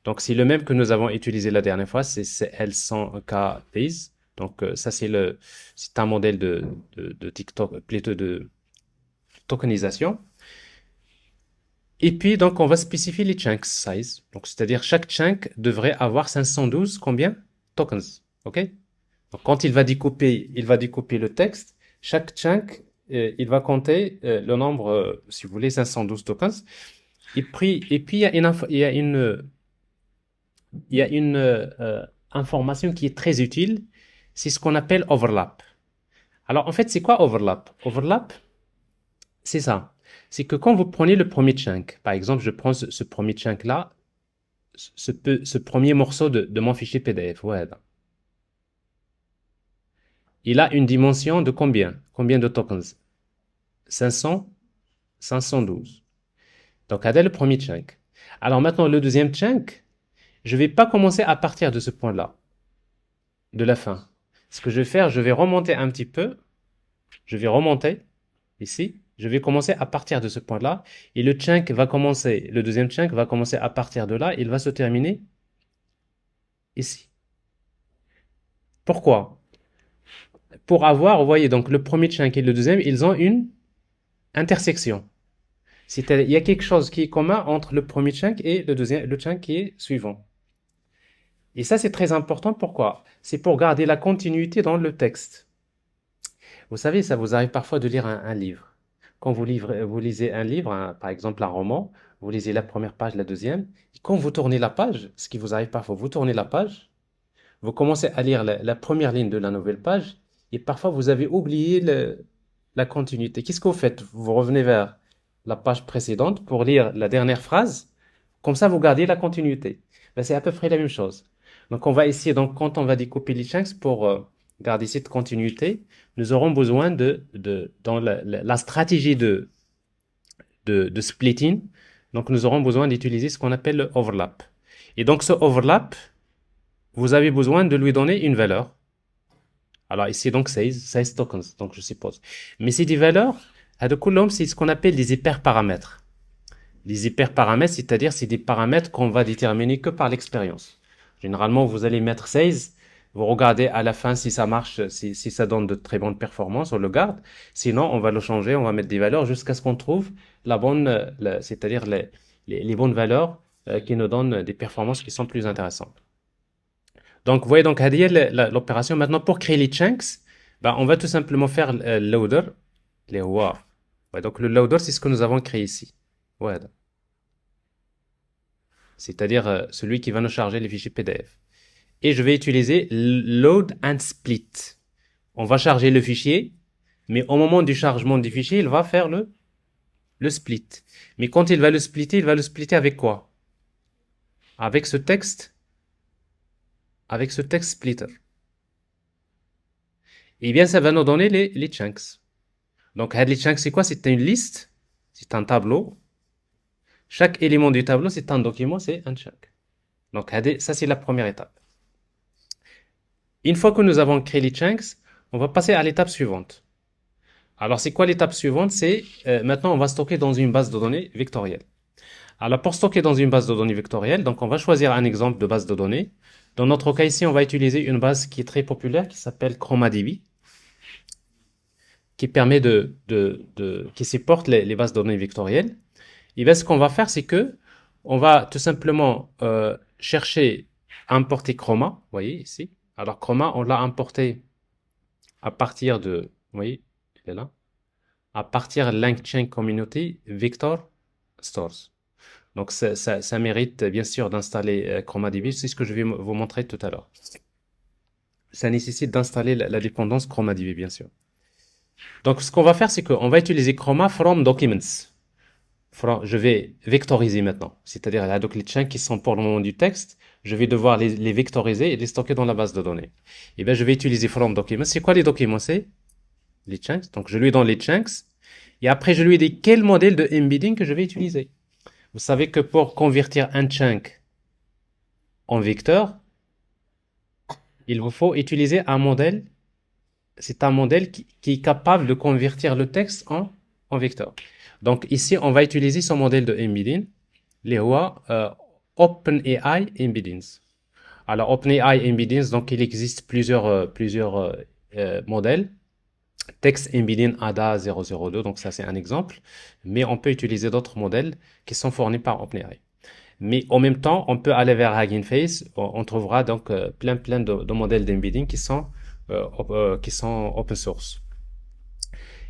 Donc, c'est le même que nous avons utilisé la dernière fois, c'est L100K base. Donc, ça, c'est un modèle de TikTok, plutôt de tokenisation. Et puis, donc, on va spécifier les chunks size. Donc, c'est-à-dire, chaque chunk devrait avoir 512 combien? Tokens. OK? Donc, quand il va découper le texte. Chaque chunk, il va compter le nombre, si vous voulez, 512 tokens. Et puis, il y a une information qui est très utile, c'est ce qu'on appelle overlap. Alors en fait, c'est quoi overlap? Overlap, c'est ça. C'est que quand vous prenez le premier chunk, par exemple, je prends ce premier chunk là, ce premier morceau de mon fichier PDF. Voilà. Il a une dimension de combien? Combien de tokens? 500, 512. Donc, c'est le premier chunk. Alors maintenant, le deuxième chunk, je ne vais pas commencer à partir de ce point-là, de la fin. Ce que je vais faire, je vais remonter un petit peu. Je vais remonter ici. Je vais commencer à partir de ce point-là. Et le chunk va commencer, le deuxième chunk va commencer à partir de là. Il va se terminer ici. Pourquoi? Pour avoir, vous voyez, donc le premier chunk et le deuxième, ils ont une intersection. C'est-à-dire, il y a quelque chose qui est commun entre le premier chunk et le deuxième, le chunk qui est suivant. Et ça, c'est très important. Pourquoi? C'est pour garder la continuité dans le texte. Vous savez, ça vous arrive parfois de lire un livre. Quand vous lisez un livre, par exemple un roman, vous lisez la première page, la deuxième. Et quand vous tournez la page, ce qui vous arrive parfois, vous tournez la page, vous commencez à lire la première ligne de la nouvelle page, et parfois vous avez oublié la continuité. Qu'est-ce que vous faites? Vous revenez vers la page précédente pour lire la dernière phrase. Comme ça, vous gardez la continuité. Ben, c'est à peu près la même chose. Donc, on va essayer, donc, quand on va découper les chunks pour garder cette continuité, nous aurons besoin dans la stratégie de splitting, donc nous aurons besoin d'utiliser ce qu'on appelle le overlap. Et donc, ce overlap, vous avez besoin de lui donner une valeur. Alors ici, donc, 16 tokens, donc je suppose. Mais c'est des valeurs, c'est ce qu'on appelle des hyperparamètres. Les hyperparamètres, c'est-à-dire c'est des paramètres qu'on va déterminer que par l'expérience. Généralement, vous allez mettre 16, vous regardez à la fin si ça marche, si ça donne de très bonnes performances, on le garde. Sinon, on va le changer, on va mettre des valeurs jusqu'à ce qu'on trouve la bonne, c'est-à-dire les bonnes valeurs qui nous donnent des performances qui sont plus intéressantes. Donc, vous voyez, donc, l'opération. Maintenant, pour créer les chunks, ben, on va tout simplement faire loader, les wow. Ouais, donc, le loader, c'est ce que nous avons créé ici. Ouais. C'est-à-dire celui qui va nous charger les fichiers PDF. Et je vais utiliser load and split. On va charger le fichier, mais au moment du chargement du fichier, il va faire le split. Mais quand il va le splitter avec quoi? Avec ce texte splitter. Et bien, ça va nous donner les chunks. Donc, les chunks, c'est quoi? C'est une liste, c'est un tableau. Chaque élément du tableau, c'est un document, c'est un chunk. Donc, ça, c'est la première étape. Une fois que nous avons créé les chunks, on va passer à l'étape suivante. Alors, c'est quoi l'étape suivante? C'est maintenant, on va stocker dans une base de données vectorielle. Alors, pour stocker dans une base de données vectorielle, donc on va choisir un exemple de base de données. Dans notre cas ici, on va utiliser une base qui est très populaire, qui s'appelle ChromaDB, qui permet qui supporte les bases de données vectorielles. Et bien, ce qu'on va faire, c'est que on va tout simplement chercher à importer Chroma. Vous voyez ici. Alors, Chroma, on l'a importé à partir de, vous voyez, il est là, à partir de LangChain Community Vector Stores. Donc, ça mérite bien sûr d'installer ChromaDB. C'est ce que je vais vous montrer tout à l'heure. Ça nécessite d'installer la dépendance ChromaDB, bien sûr. Donc, ce qu'on va faire, c'est qu'on va utiliser Chroma from Documents. Je vais vectoriser maintenant. C'est-à-dire, donc les chunks qui sont pour le moment du texte, je vais devoir les vectoriser et les stocker dans la base de données. Et bien, je vais utiliser from Documents. C'est quoi les documents? C'est les chunks. Donc, je lui donne les chunks. Et après, je lui dis quel modèle de embedding que je vais utiliser. Vous savez que pour convertir un chunk en vecteur, il vous faut utiliser un modèle. C'est un modèle qui est capable de convertir le texte en vecteur. Donc ici, on va utiliser son modèle de embedding, les OpenAI Embeddings. Alors OpenAI Embeddings, donc il existe plusieurs modèles. Text Embedding ADA 002, donc ça c'est un exemple. Mais on peut utiliser d'autres modèles qui sont fournis par OpenAI. Mais en même temps, on peut aller vers Hugging Face. On trouvera donc plein de modèles d'embedding qui sont open source.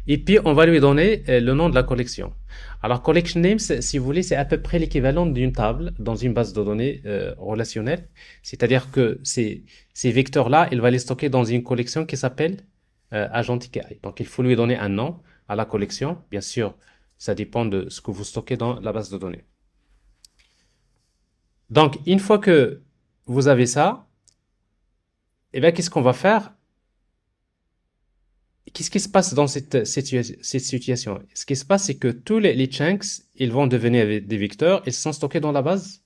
Et puis, on va lui donner le nom de la collection. Alors, collection name, si vous voulez, c'est à peu près l'équivalent d'une table dans une base de données relationnelle. C'est-à-dire que ces vecteurs-là, il va les stocker dans une collection qui s'appelle Agentic AI. Donc, il faut lui donner un nom à la collection. Bien sûr, ça dépend de ce que vous stockez dans la base de données. Donc, une fois que vous avez ça, eh bien, qu'est-ce qu'on va faire? Qu'est-ce qui se passe dans cette situation? Ce qui se passe, c'est que tous les chunks, ils vont devenir des vecteurs et sont stockés dans la base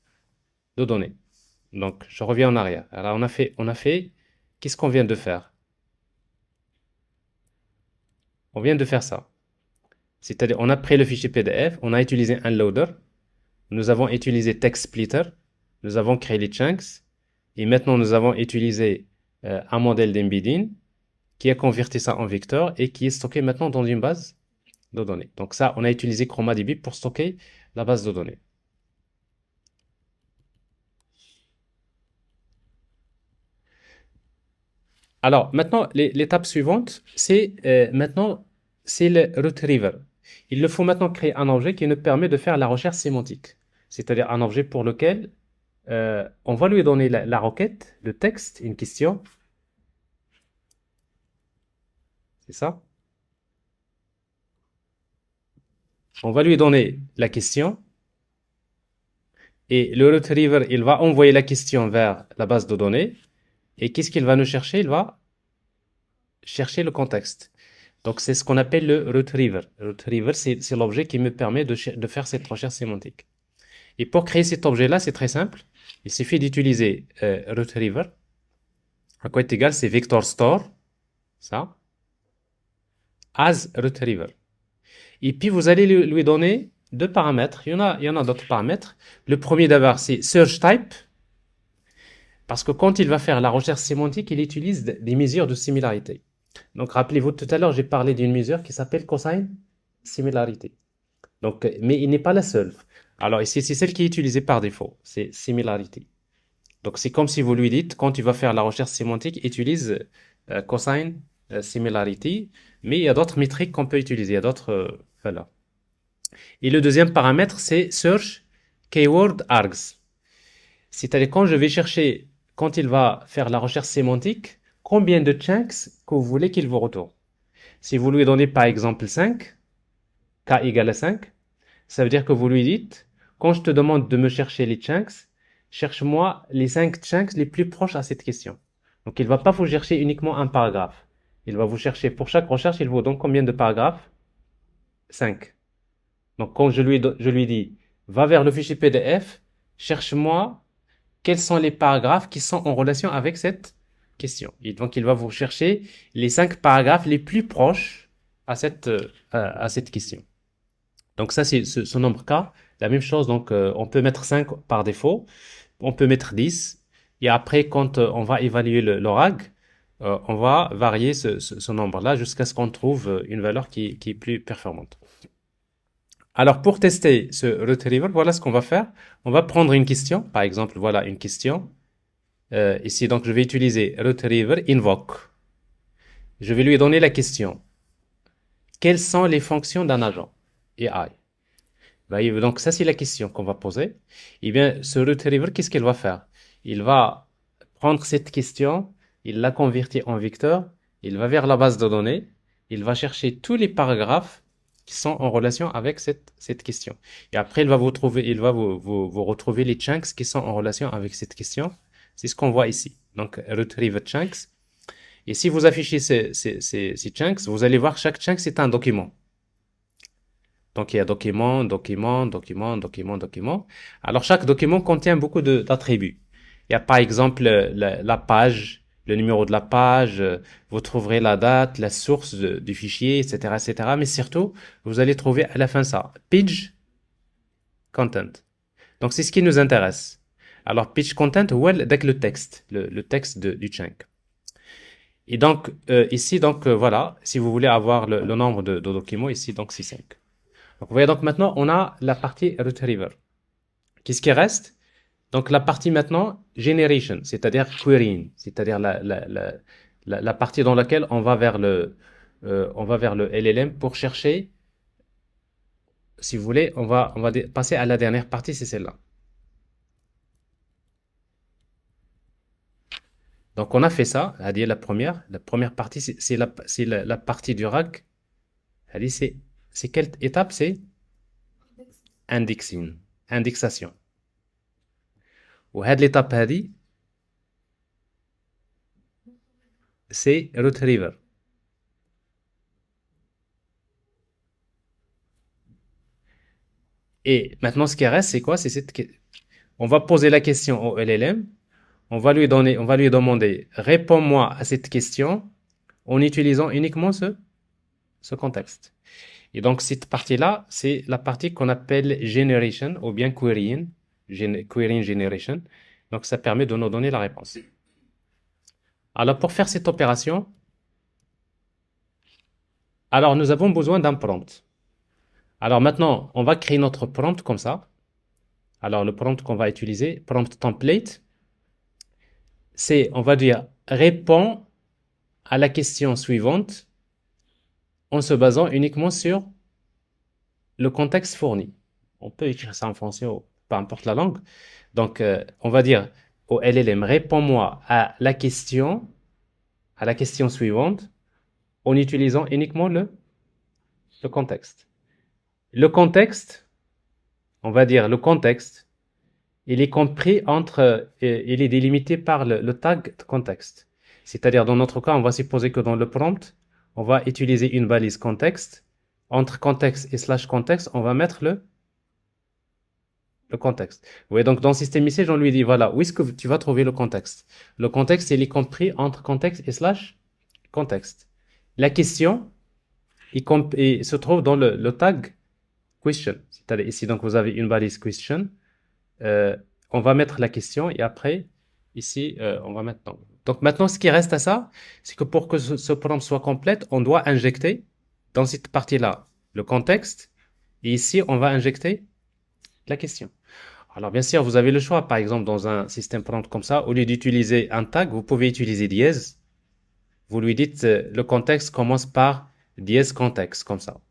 de données. Donc, je reviens en arrière. Alors, qu'est-ce qu'on vient de faire? On vient de faire ça. C'est-à-dire, on a pris le fichier PDF, on a utilisé un loader, nous avons utilisé TextSplitter, nous avons créé les chunks, et maintenant nous avons utilisé un modèle d'embedding qui a converti ça en vecteur et qui est stocké maintenant dans une base de données. Donc ça, on a utilisé ChromaDB pour stocker la base de données. Alors maintenant, l'étape suivante, c'est le retriever. Il nous faut maintenant créer un objet qui nous permet de faire la recherche sémantique, c'est-à-dire un objet pour lequel on va lui donner la requête, le texte, une question, c'est ça? On va lui donner la question et le retriever, il va envoyer la question vers la base de données et qu'est-ce qu'il va nous chercher? Il va chercher le contexte. Donc c'est ce qu'on appelle le retriever. Le retriever, c'est l'objet qui me permet de faire cette recherche sémantique. Et pour créer cet objet-là, c'est très simple. Il suffit d'utiliser retriever. À quoi est égal? C'est vector store, ça, as retriever. Et puis vous allez lui donner deux paramètres. Il y en a d'autres paramètres. Le premier d'abord, c'est search type. Parce que quand il va faire la recherche sémantique, il utilise des mesures de similarité. Donc rappelez-vous, tout à l'heure, j'ai parlé d'une mesure qui s'appelle cosine similarité. Donc, mais il n'est pas la seule. Alors ici, c'est celle qui est utilisée par défaut. C'est similarité. Donc c'est comme si vous lui dites, quand tu vas faire la recherche sémantique, utilise cosine similarity. Mais il y a d'autres métriques qu'on peut utiliser. Il y a d'autres valeurs. Et le deuxième paramètre, c'est search keyword args. C'est-à-dire quand je vais chercher, quand il va faire la recherche sémantique, combien de chunks que vous voulez qu'il vous retourne. Si vous lui donnez par exemple 5, k égale à 5, ça veut dire que vous lui dites, quand je te demande de me chercher les chunks, cherche-moi les 5 chunks les plus proches à cette question. Donc il ne va pas vous chercher uniquement un paragraphe. Il va vous chercher, pour chaque recherche, il vous donne combien de paragraphes? 5. Donc quand je lui dis, va vers le fichier PDF, cherche-moi quels sont les paragraphes qui sont en relation avec cette question. Et donc, il va vous chercher les 5 paragraphes les plus proches à cette question. Donc, ça, c'est ce nombre K. La même chose, donc, on peut mettre 5 par défaut. On peut mettre 10. Et après, quand on va évaluer l'ORAG, on va varier ce nombre-là jusqu'à ce qu'on trouve une valeur qui est plus performante. Alors, pour tester ce retriever, voilà ce qu'on va faire. On va prendre une question. Par exemple, voilà une question. Ici, donc, je vais utiliser retriever invoke. Je vais lui donner la question. Quelles sont les fonctions d'un agent AI? Voyez, donc, ça, c'est la question qu'on va poser. Eh bien, ce retriever, qu'est-ce qu'il va faire? Il va prendre cette question, il la convertit en vecteur, il va vers la base de données, il va chercher tous les paragraphes qui sont en relation avec cette question. Et après, il va vous retrouver les chunks qui sont en relation avec cette question. C'est ce qu'on voit ici. Donc, retrieve chunks. Et si vous affichez ces chunks, vous allez voir chaque chunk, c'est un document. Donc, il y a document, document, document, document, document. Alors, chaque document contient beaucoup d'attributs. Il y a par exemple la page, le numéro de la page, vous trouverez la date, la source du fichier, etc., etc. Mais surtout, vous allez trouver à la fin ça, page content. Donc, c'est ce qui nous intéresse. Alors, page content, well, avec le texte, le texte du chunk. Et donc, ici, donc, voilà, si vous voulez avoir le nombre de documents, ici, donc, c'est 5. Donc, vous voyez, donc, maintenant, on a la partie retriever. Qu'est-ce qui reste? Donc, la partie maintenant, generation, c'est-à-dire querying, c'est-à-dire la partie dans laquelle on va vers le LLM pour chercher, si vous voulez, on va passer à la dernière partie, c'est celle-là. Donc, on a fait ça, c'est-à-dire la première partie, c'est la partie du RAG. C'est quelle étape? C'est indexing, indexation. وهاد l'étape هادي c'est retriever. Et maintenant, ce qui reste, c'est quoi? On va poser la question au LLM. On va lui demander, réponds-moi à cette question en utilisant uniquement ce contexte. Et donc, cette partie-là, c'est la partie qu'on appelle generation ou bien querying, querying generation. Donc, ça permet de nous donner la réponse. Alors, pour faire cette opération, alors nous avons besoin d'un prompt. Alors maintenant, on va créer notre prompt comme ça. Alors, le prompt qu'on va utiliser, prompt template, c'est, on va dire, réponds à la question suivante en se basant uniquement sur le contexte fourni. On peut écrire ça en français ou peu importe la langue. Donc, on va dire au LLM, réponds-moi à la question suivante en utilisant uniquement le contexte. Le contexte, on va dire le contexte, il est compris il est délimité par le tag contexte. C'est-à-dire, dans notre cas, on va supposer que dans le prompt, on va utiliser une balise contexte. Entre contexte et slash contexte, on va mettre le contexte. Oui, donc dans System Message, on lui dit, voilà, où est-ce que tu vas trouver le contexte? Le contexte, il est compris entre contexte et slash contexte. La question, il se trouve dans le tag question. C'est-à-dire ici, donc vous avez une balise question. On va mettre la question et après, ici, on va mettre non. Donc maintenant, ce qui reste à ça, c'est que pour que ce prompt soit complète, on doit injecter dans cette partie-là le contexte et ici, on va injecter la question. Alors bien sûr, vous avez le choix. Par exemple, dans un système prompt comme ça, au lieu d'utiliser un tag, vous pouvez utiliser dièse. Vous lui dites le contexte commence par dièse contexte, comme ça.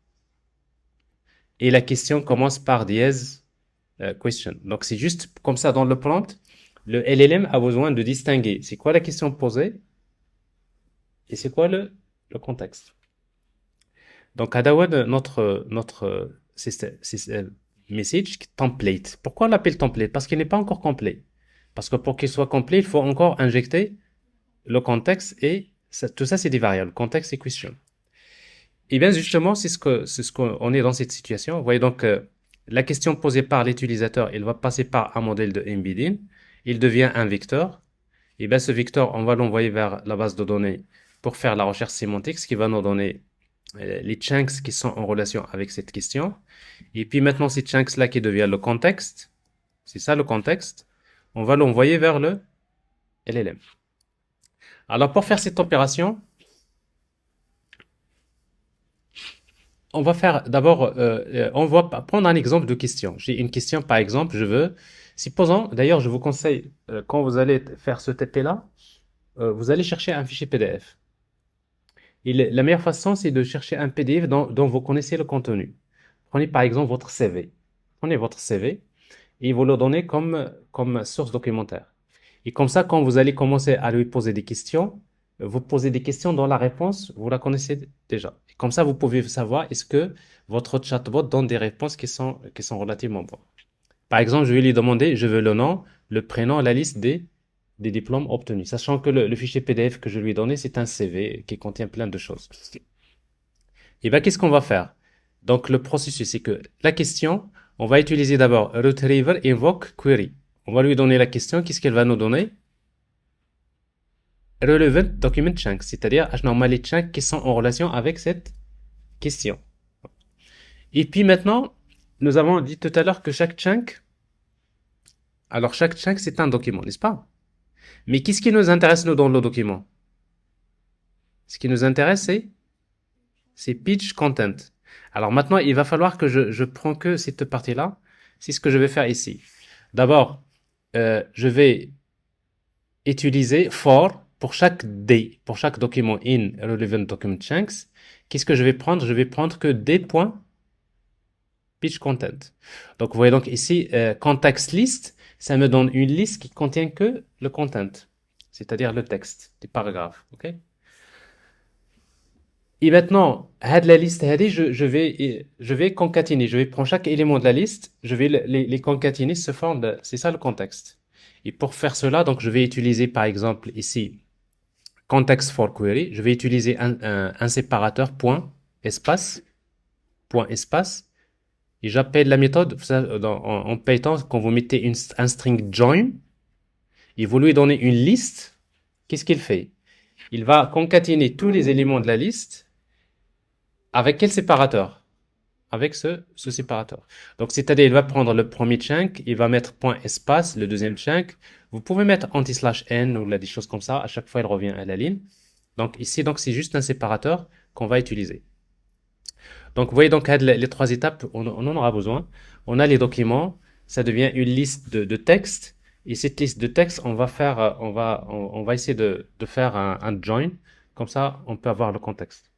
Et la question commence par dièse question. Donc c'est juste comme ça dans le prompt. Le LLM a besoin de distinguer c'est quoi la question posée et c'est quoi le contexte. Donc Adawad, notre message template. Pourquoi on l'appelle template? Parce qu'il n'est pas encore complet. Parce que pour qu'il soit complet, il faut encore injecter le contexte et tout ça c'est des variables, contexte et question. Et bien justement, c'est ce qu'on est dans cette situation. Vous voyez donc la question posée par l'utilisateur, il va passer par un modèle de embedding, il devient un vecteur. Et bien ce vecteur, on va l'envoyer vers la base de données pour faire la recherche sémantique, ce qui va nous donner les chunks qui sont en relation avec cette question. Et puis maintenant, ces chunks-là qui deviennent le contexte, c'est ça le contexte, on va l'envoyer vers le LLM. Alors pour faire cette opération, on va faire d'abord, on va prendre un exemple de question. J'ai une question, par exemple, supposons, d'ailleurs, je vous conseille, quand vous allez faire ce TP-là, vous allez chercher un fichier PDF. Et la meilleure façon, c'est de chercher un PDF dont vous connaissez le contenu. Prenez par exemple votre CV. Prenez votre CV et vous le donnez comme source documentaire. Et comme ça, quand vous allez commencer à lui poser des questions, vous posez des questions dont la réponse, vous la connaissez déjà. Et comme ça, vous pouvez savoir est-ce que votre chatbot donne des réponses qui sont relativement bonnes. Par exemple, je vais lui demander, je veux le nom, le prénom, la liste des diplômes obtenus, sachant que le fichier PDF que je lui ai donné, c'est un CV qui contient plein de choses. Et bien, qu'est-ce qu'on va faire? Donc, le processus, c'est que la question, on va utiliser d'abord retriever invoke query. On va lui donner la question, qu'est-ce qu'elle va nous donner? Relevant document chunks, c'est-à-dire les chunks qui sont en relation avec cette question. Et puis maintenant, nous avons dit tout à l'heure que chaque chunk, c'est un document, n'est-ce pas? Mais qu'est-ce qui nous intéresse, nous, dans le document? Ce qui nous intéresse, c'est page content. Alors maintenant, il va falloir que je prends que cette partie-là. C'est ce que je vais faire ici. D'abord, je vais utiliser for pour chaque D, pour chaque document in relevant document chunks. Qu'est-ce que je vais prendre? Je vais prendre que D.page content. Donc, vous voyez donc ici, context list, ça me donne une liste qui contient que le content, c'est-à-dire le texte, des paragraphes. Ok? Et maintenant, la liste, je vais concaténer. Je vais prendre chaque élément de la liste, je vais les concaténer sous forme de, c'est ça le contexte. Et pour faire cela, donc je vais utiliser par exemple ici context for query. Je vais utiliser un séparateur point espace. Et j'appelle la méthode en Python quand vous mettez un string join et vous lui donnez une liste. Qu'est-ce qu'il fait? Il va concaténer tous les éléments de la liste avec quel séparateur? Avec ce séparateur. Donc, c'est-à-dire, il va prendre le premier chunk, il va mettre point espace, le deuxième chunk. Vous pouvez mettre anti/n ou là, des choses comme ça. À chaque fois, il revient à la ligne. Donc, ici, donc, c'est juste un séparateur qu'on va utiliser. Donc, vous voyez, donc, les trois étapes, on en aura besoin. On a les documents, ça devient une liste de textes. Et cette liste de textes, on va faire, on va essayer de faire un join. Comme ça, on peut avoir le contexte.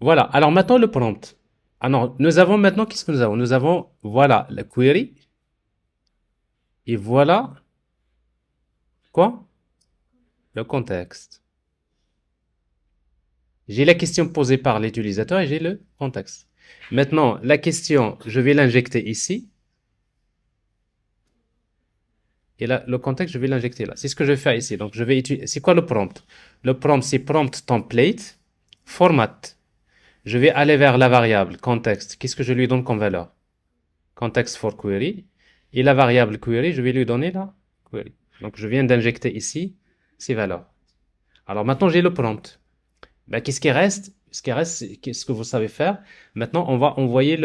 Voilà. Alors maintenant, le prompt. Alors, nous avons maintenant, qu'est-ce que nous avons? Nous avons, voilà, la query. Et voilà, quoi? Le contexte. J'ai la question posée par l'utilisateur et j'ai le contexte. Maintenant, la question, je vais l'injecter ici. Et là, le contexte, je vais l'injecter là. C'est ce que je vais faire ici. Donc, je vais utiliser. C'est quoi le prompt? Le prompt, c'est prompt template, format. Je vais aller vers la variable contexte. Qu'est-ce que je lui donne comme valeur? Context for query. Et la variable query, je vais lui donner la query. Donc, je viens d'injecter ici ces valeurs. Alors, maintenant, j'ai le prompt. Ben, qu'est-ce qui reste? Ce qui reste, c'est qu'est-ce que vous savez faire. Maintenant, on va envoyer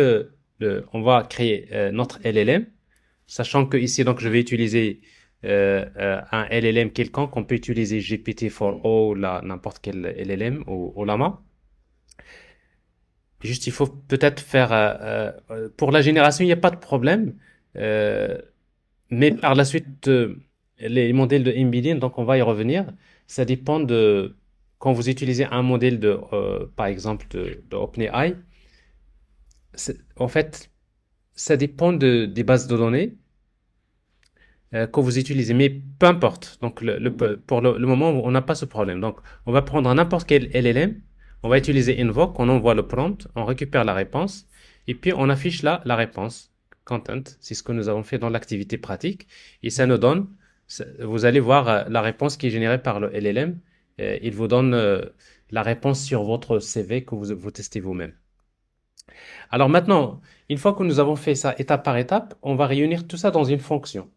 on va créer notre LLM. Sachant que ici, donc, je vais utiliser un LLM quelconque. On peut utiliser GPT-4o, n'importe quel LLM ou Llama. Juste, il faut peut-être faire... pour la génération, il n'y a pas de problème. Euh, mais par la suite, les modèles de embedding, donc on va y revenir. Ça dépend de... Quand vous utilisez un modèle par exemple, de OpenAI, en fait, ça dépend des bases de données que vous utilisez. Mais peu importe. Donc, pour le moment, on n'a pas ce problème. Donc, on va prendre n'importe quel LLM. On va utiliser Invoke. On envoie le prompt. On récupère la réponse. Et puis, on affiche là la réponse. Content. C'est ce que nous avons fait dans l'activité pratique. Et ça nous donne, vous allez voir la réponse qui est générée par le LLM. Il vous donne la réponse sur votre CV que vous testez vous-même. Alors maintenant, une fois que nous avons fait ça étape par étape, on va réunir tout ça dans une fonction.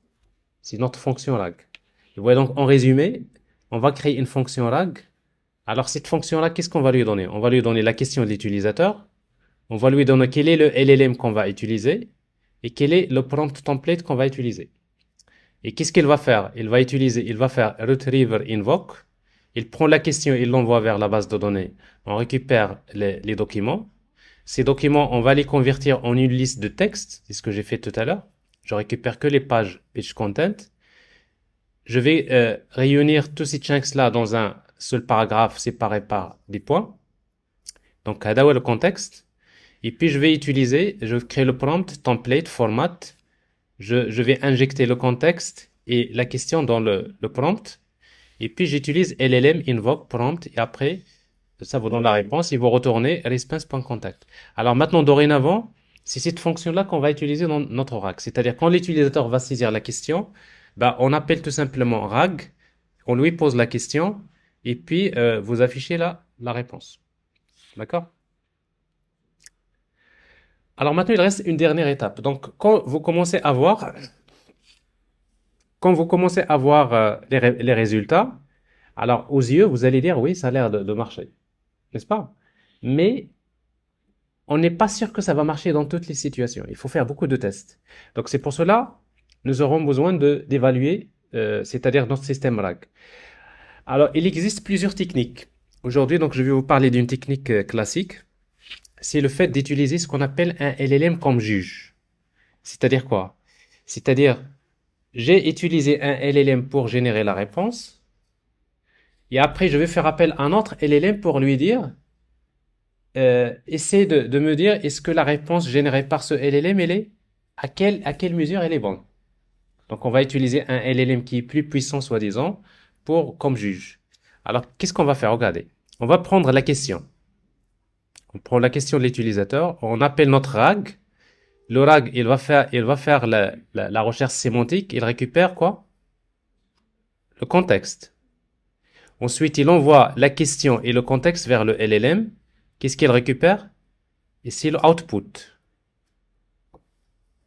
C'est notre fonction RAG. Vous voyez donc, en résumé, on va créer une fonction RAG. Alors, cette fonction-là, qu'est-ce qu'on va lui donner? On va lui donner la question de l'utilisateur. On va lui donner quel est le LLM qu'on va utiliser et quel est le prompt template qu'on va utiliser. Et qu'est-ce qu'il va faire? Il va faire retriever invoke. Il prend la question, il l'envoie vers la base de données. On récupère les documents. Ces documents, on va les convertir en une liste de textes. C'est ce que j'ai fait tout à l'heure. Je récupère que les pages page content. Je vais réunir tous ces chunks-là dans un seul paragraphe séparé par des points. Donc, là le contexte. Et puis, je vais créer le prompt, template, format. Je vais injecter le contexte et la question dans le prompt. Et puis, j'utilise LLM invoke prompt. Et après, ça vous donne la réponse. Et vous retournez response.contact. Alors maintenant, dorénavant, c'est cette fonction-là qu'on va utiliser dans notre RAG. C'est-à-dire, quand l'utilisateur va saisir la question, bah, on appelle tout simplement RAG. On lui pose la question. Et puis, vous affichez la réponse. D'accord? Alors maintenant, il reste une dernière étape. Donc, quand vous commencez à voir les résultats, alors aux yeux, vous allez dire, oui, ça a l'air de marcher. N'est-ce pas? Mais on n'est pas sûr que ça va marcher dans toutes les situations. Il faut faire beaucoup de tests. Donc, c'est pour cela, nous aurons besoin d'évaluer, c'est-à-dire notre système RAG. Alors, il existe plusieurs techniques. Aujourd'hui, donc, je vais vous parler d'une technique classique. C'est le fait d'utiliser ce qu'on appelle un LLM comme juge. C'est-à-dire quoi? C'est-à-dire, j'ai utilisé un LLM pour générer la réponse, et après, je vais faire appel à un autre LLM pour lui dire, essaie de me dire, est-ce que la réponse générée par ce LLM, à quelle mesure elle est bonne? Donc, on va utiliser un LLM qui est plus puissant, soi-disant, comme juge. Alors, qu'est-ce qu'on va faire? Regardez. On va prendre la question. On prend la question de l'utilisateur, on appelle notre RAG, Le RAG, il va faire la recherche sémantique, il récupère quoi? Le contexte. Ensuite, il envoie la question et le contexte vers le LLM. Qu'est-ce qu'il récupère? Ici, le output.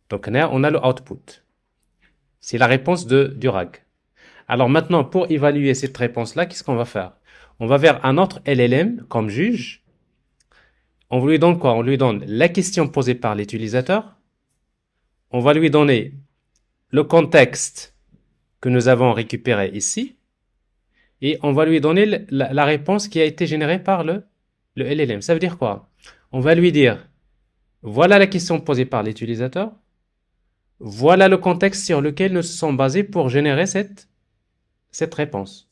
Donc, là, on a le output. C'est la réponse du RAG. Alors maintenant, pour évaluer cette réponse-là, qu'est-ce qu'on va faire? On va vers un autre LLM comme juge. On lui donne quoi? On lui donne la question posée par l'utilisateur. On va lui donner le contexte que nous avons récupéré ici. Et on va lui donner la réponse qui a été générée par le LLM. Ça veut dire quoi? On va lui dire, voilà la question posée par l'utilisateur. Voilà le contexte sur lequel nous sommes basés pour générer cette réponse.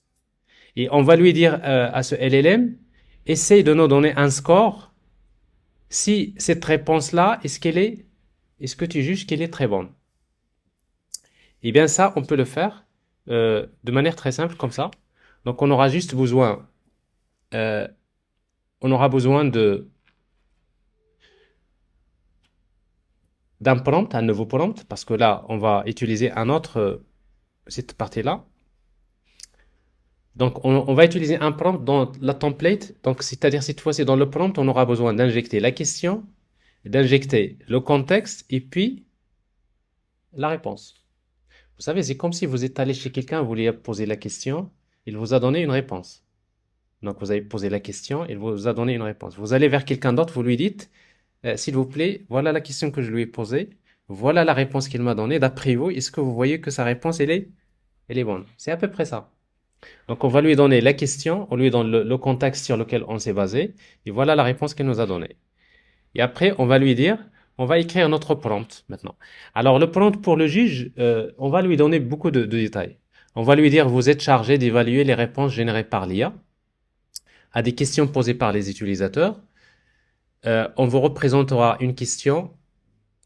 Et on va lui dire à ce LLM, essaye de nous donner un score si cette réponse-là, est-ce que tu juges qu'elle est très bonne? Eh bien ça, on peut le faire de manière très simple comme ça. Donc on aura juste besoin, euh, on aura besoin d'un prompt, un nouveau prompt, parce que là, on va utiliser un autre, cette partie-là. Donc on va utiliser un prompt dans la template. Donc c'est-à-dire cette fois-ci dans le prompt, on aura besoin d'injecter la question, d'injecter le contexte et puis la réponse. Vous savez, c'est comme si vous êtes allé chez quelqu'un, vous lui avez posé la question, il vous a donné une réponse. Donc vous avez posé la question, il vous a donné une réponse. Vous allez vers quelqu'un d'autre, vous lui dites, s'il vous plaît, voilà la question que je lui ai posée, voilà la réponse qu'il m'a donnée. D'après vous, est-ce que vous voyez que sa réponse, elle est bonne? C'est à peu près ça. Donc on va lui donner la question, on lui donne le contexte sur lequel on s'est basé, et voilà la réponse qu'elle nous a donnée. Et après, on va lui dire, on va écrire notre prompt maintenant. Alors le prompt pour le juge, on va lui donner beaucoup de détails. On va lui dire, vous êtes chargé d'évaluer les réponses générées par l'IA à des questions posées par les utilisateurs. On vous représentera une question,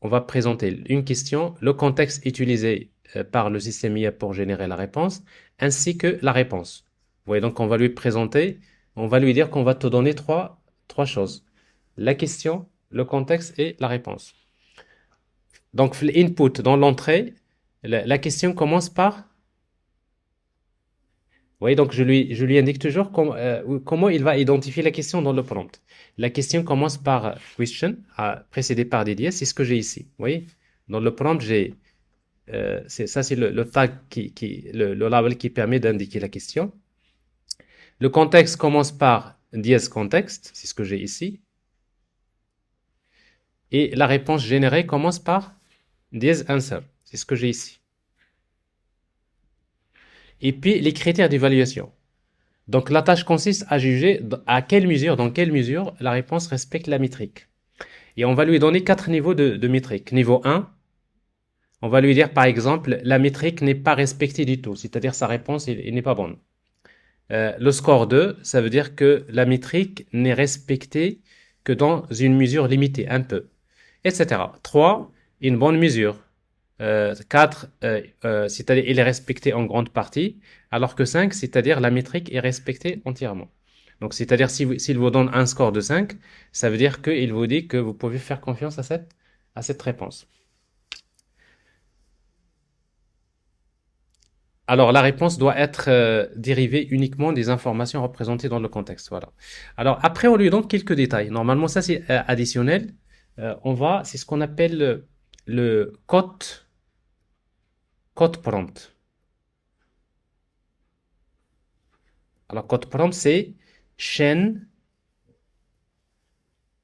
on va présenter une question, le contexte utilisé par le système IA pour générer la réponse, ainsi que la réponse. Vous voyez, donc on va lui présenter, on va lui dire qu'on va te donner trois choses. La question, le contexte et la réponse. Donc l'input dans l'entrée, la question commence par... Vous voyez, donc je lui indique toujours comment il va identifier la question dans le prompt. La question commence par question, précédée par des dièses, c'est ce que j'ai ici. Vous voyez, dans le prompt, ça c'est le tag, le label qui permet d'indiquer la question. Le contexte commence par dièse contexte, c'est ce que j'ai ici. Et la réponse générée commence par dièse answer, c'est ce que j'ai ici. Et puis les critères d'évaluation. Donc la tâche consiste à juger dans quelle mesure la réponse respecte la métrique. Et on va lui donner 4 niveaux de métrique. Niveau 1, on va lui dire par exemple, la métrique n'est pas respectée du tout, c'est-à-dire sa réponse n'est pas bonne. Le score 2, ça veut dire que la métrique n'est respectée que dans une mesure limitée, un peu, etc. 3, une bonne mesure. 4, c'est-à-dire il est respecté en grande partie, alors que 5, c'est-à-dire la métrique est respectée entièrement. Donc, c'est-à-dire s'il vous donne un score de 5, ça veut dire qu'il vous dit que vous pouvez faire confiance à cette réponse. Alors, la réponse doit être dérivée uniquement des informations représentées dans le contexte. Voilà. Alors, après, on lui donne quelques détails. Normalement, ça, c'est additionnel. C'est ce qu'on appelle le code prompt. Alors, code prompt, c'est chain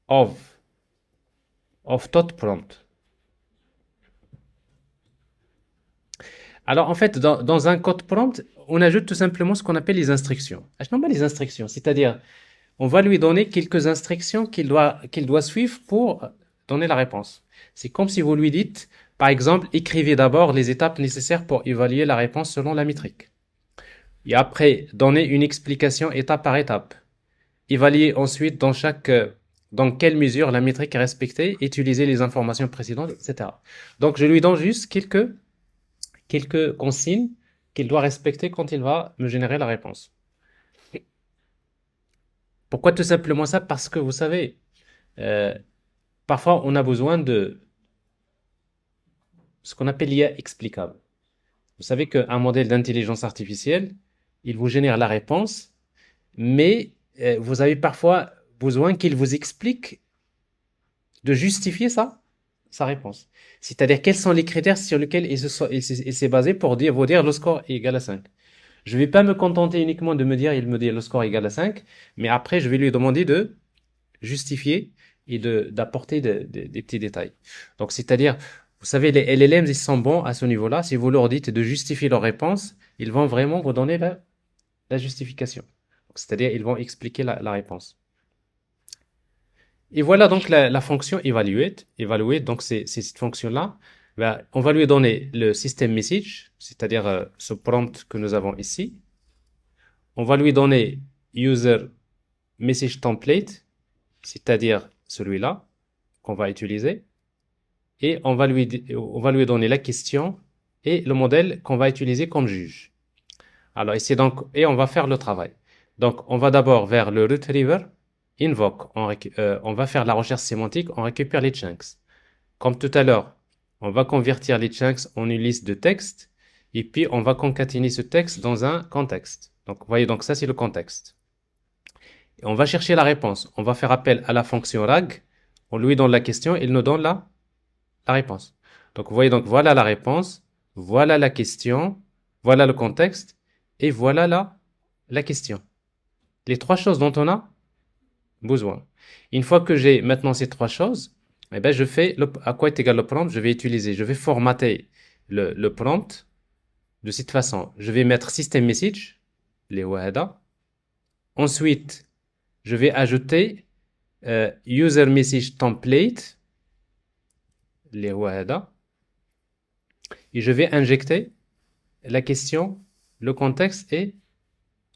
of thought prompt. Alors, en fait, dans un code prompt, on ajoute tout simplement ce qu'on appelle les instructions. Non, pas les instructions, c'est-à-dire, on va lui donner quelques instructions qu'il doit suivre pour donner la réponse. C'est comme si vous lui dites, par exemple, écrivez d'abord les étapes nécessaires pour évaluer la réponse selon la métrique. Et après, donnez une explication étape par étape. Évaluez ensuite dans quelle mesure la métrique est respectée, utiliser les informations précédentes, etc. Donc, je lui donne juste quelques consignes qu'il doit respecter quand il va me générer la réponse. Pourquoi tout simplement ça? Parce que vous savez, euh, parfois on a besoin ce qu'on appelle l'IA explicable. Vous savez qu'un modèle d'intelligence artificielle, il vous génère la réponse, mais vous avez parfois besoin qu'il vous explique de justifier sa réponse. C'est-à-dire quels sont les critères sur lesquels il s'est basé pour vous dire le score est égal à 5. Je ne vais pas me contenter uniquement de me dire, il me dit le score est égal à 5, mais après je vais lui demander de justifier et d'apporter des petits détails. Donc c'est-à-dire, vous savez, les LLMs, ils sont bons à ce niveau-là. Si vous leur dites de justifier leur réponse, ils vont vraiment vous donner la justification. C'est-à-dire, ils vont expliquer la réponse. Et voilà donc la fonction evaluate. Evaluate, donc c'est cette fonction-là. Ben, on va lui donner le system message, c'est-à-dire ce prompt que nous avons ici. On va lui donner user message template, c'est-à-dire celui-là qu'on va utiliser. Et on va lui donner la question et le modèle qu'on va utiliser comme juge. Alors ici donc, et on va faire le travail. Donc on va d'abord vers le retriever, invoke, on va faire la recherche sémantique, on récupère les chunks. Comme tout à l'heure, on va convertir les chunks en une liste de textes, et puis on va concaténer ce texte dans un contexte. Donc vous voyez, donc ça c'est le contexte. Et on va chercher la réponse. On va faire appel à la fonction RAG, on lui donne la question, il nous donne la réponse. Donc vous voyez, donc voilà la réponse, voilà la question, voilà le contexte, et voilà la question. Les trois choses dont on a besoin. Une fois que j'ai maintenant ces trois choses, eh ben je fais à quoi est égal le prompt. Je vais formater le prompt de cette façon. Je vais mettre system message, les wahada. Ensuite, je vais ajouter user message template, les wahada. Et je vais injecter la question, le contexte et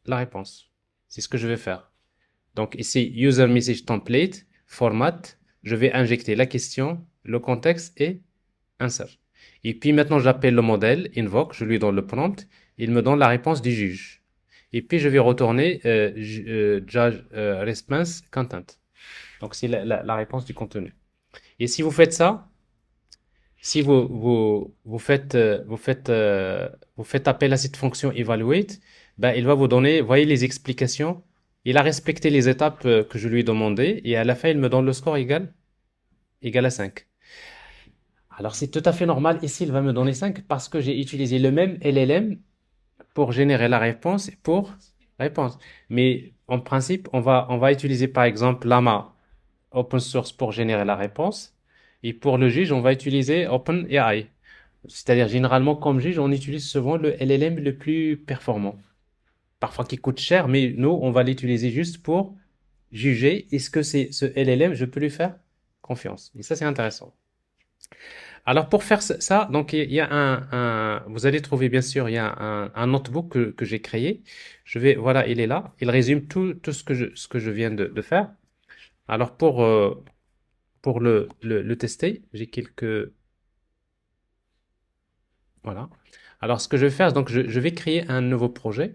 la réponse. C'est ce que je vais faire. Donc ici, user message template, format, je vais injecter la question, le contexte et insert. Et puis maintenant, j'appelle le modèle, invoke, je lui donne le prompt, il me donne la réponse du juge. Et puis je vais retourner judge response content. Donc c'est la réponse du contenu. Et si vous faites ça, si vous faites appel à cette fonction evaluate, ben, il va vous donner, voyez les explications. Il a respecté les étapes que je lui ai demandées et à la fin, il me donne le score égal à 5. Alors, c'est tout à fait normal. Ici, il va me donner 5 parce que j'ai utilisé le même LLM pour générer la réponse et pour réponse. Mais en principe, on va utiliser par exemple Llama open source pour générer la réponse. Et pour le juge, on va utiliser OpenAI. C'est-à-dire, généralement, comme juge, on utilise souvent le LLM le plus performant. Parfois qui coûte cher, mais nous, on va l'utiliser juste pour juger est-ce que c'est ce LLM, je peux lui faire confiance. Et ça, c'est intéressant. Alors, pour faire ça, donc, il y a vous allez trouver, bien sûr, il y a un notebook que j'ai créé. Voilà, il est là. Il résume tout ce que je viens de faire. Alors, pour le tester, j'ai quelques, voilà. Alors, ce que je vais faire, donc, je vais créer un nouveau projet.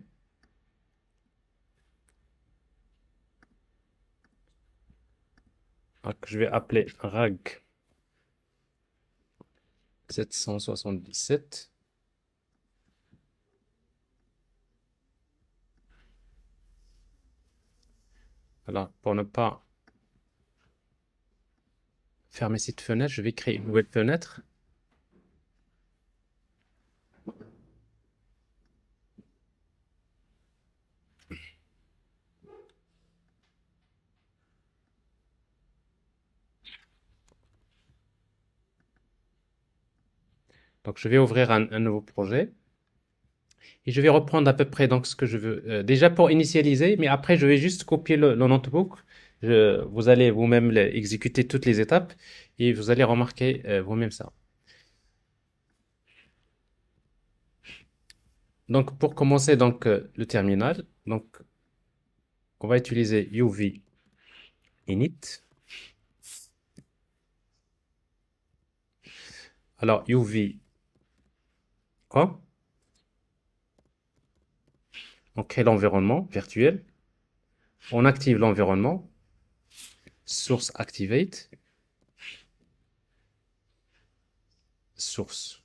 Donc, je vais appeler RAG 777. Alors, pour ne pas fermer cette fenêtre, je vais créer une nouvelle fenêtre. Donc, je vais ouvrir un nouveau projet. Et je vais reprendre à peu près donc, ce que je veux. Déjà pour initialiser, mais après, je vais juste copier le notebook. Vous allez vous-même exécuter toutes les étapes et vous allez remarquer vous-même ça. Donc, pour commencer donc, le terminal, donc, on va utiliser UV init. Alors, UV, quoi? On crée l'environnement virtuel. On active l'environnement. Source activate. Source.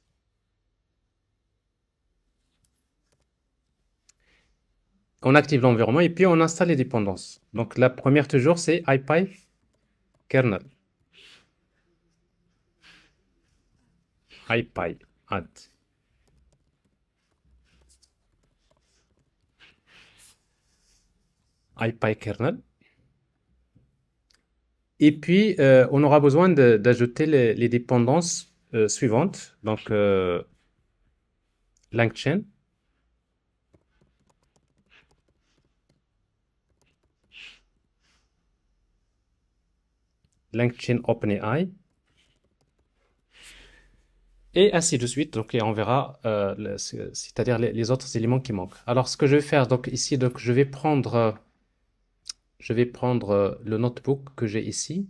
On active l'environnement et puis on installe les dépendances. Donc la première toujours, c'est IPy kernel. IPy add. IPy kernel. Et puis, on aura besoin d'ajouter les dépendances suivantes. Donc, LangChain, LangChain OpenAI, et ainsi de suite. Donc, et on verra, c'est-à-dire les autres éléments qui manquent. Alors, ce que je vais faire, donc ici, donc, je vais prendre le notebook que j'ai ici,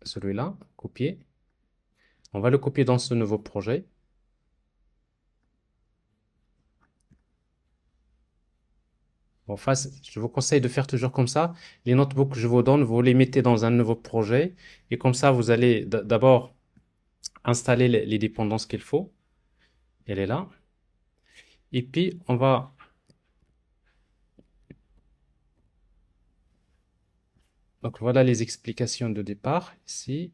celui-là, copier. On va le copier dans ce nouveau projet. Enfin, je vous conseille de faire toujours comme ça. Les notebooks que je vous donne, vous les mettez dans un nouveau projet. Et comme ça, vous allez d'abord installer les dépendances qu'il faut. Elle est là. Et puis, on va... Donc, voilà les explications de départ ici.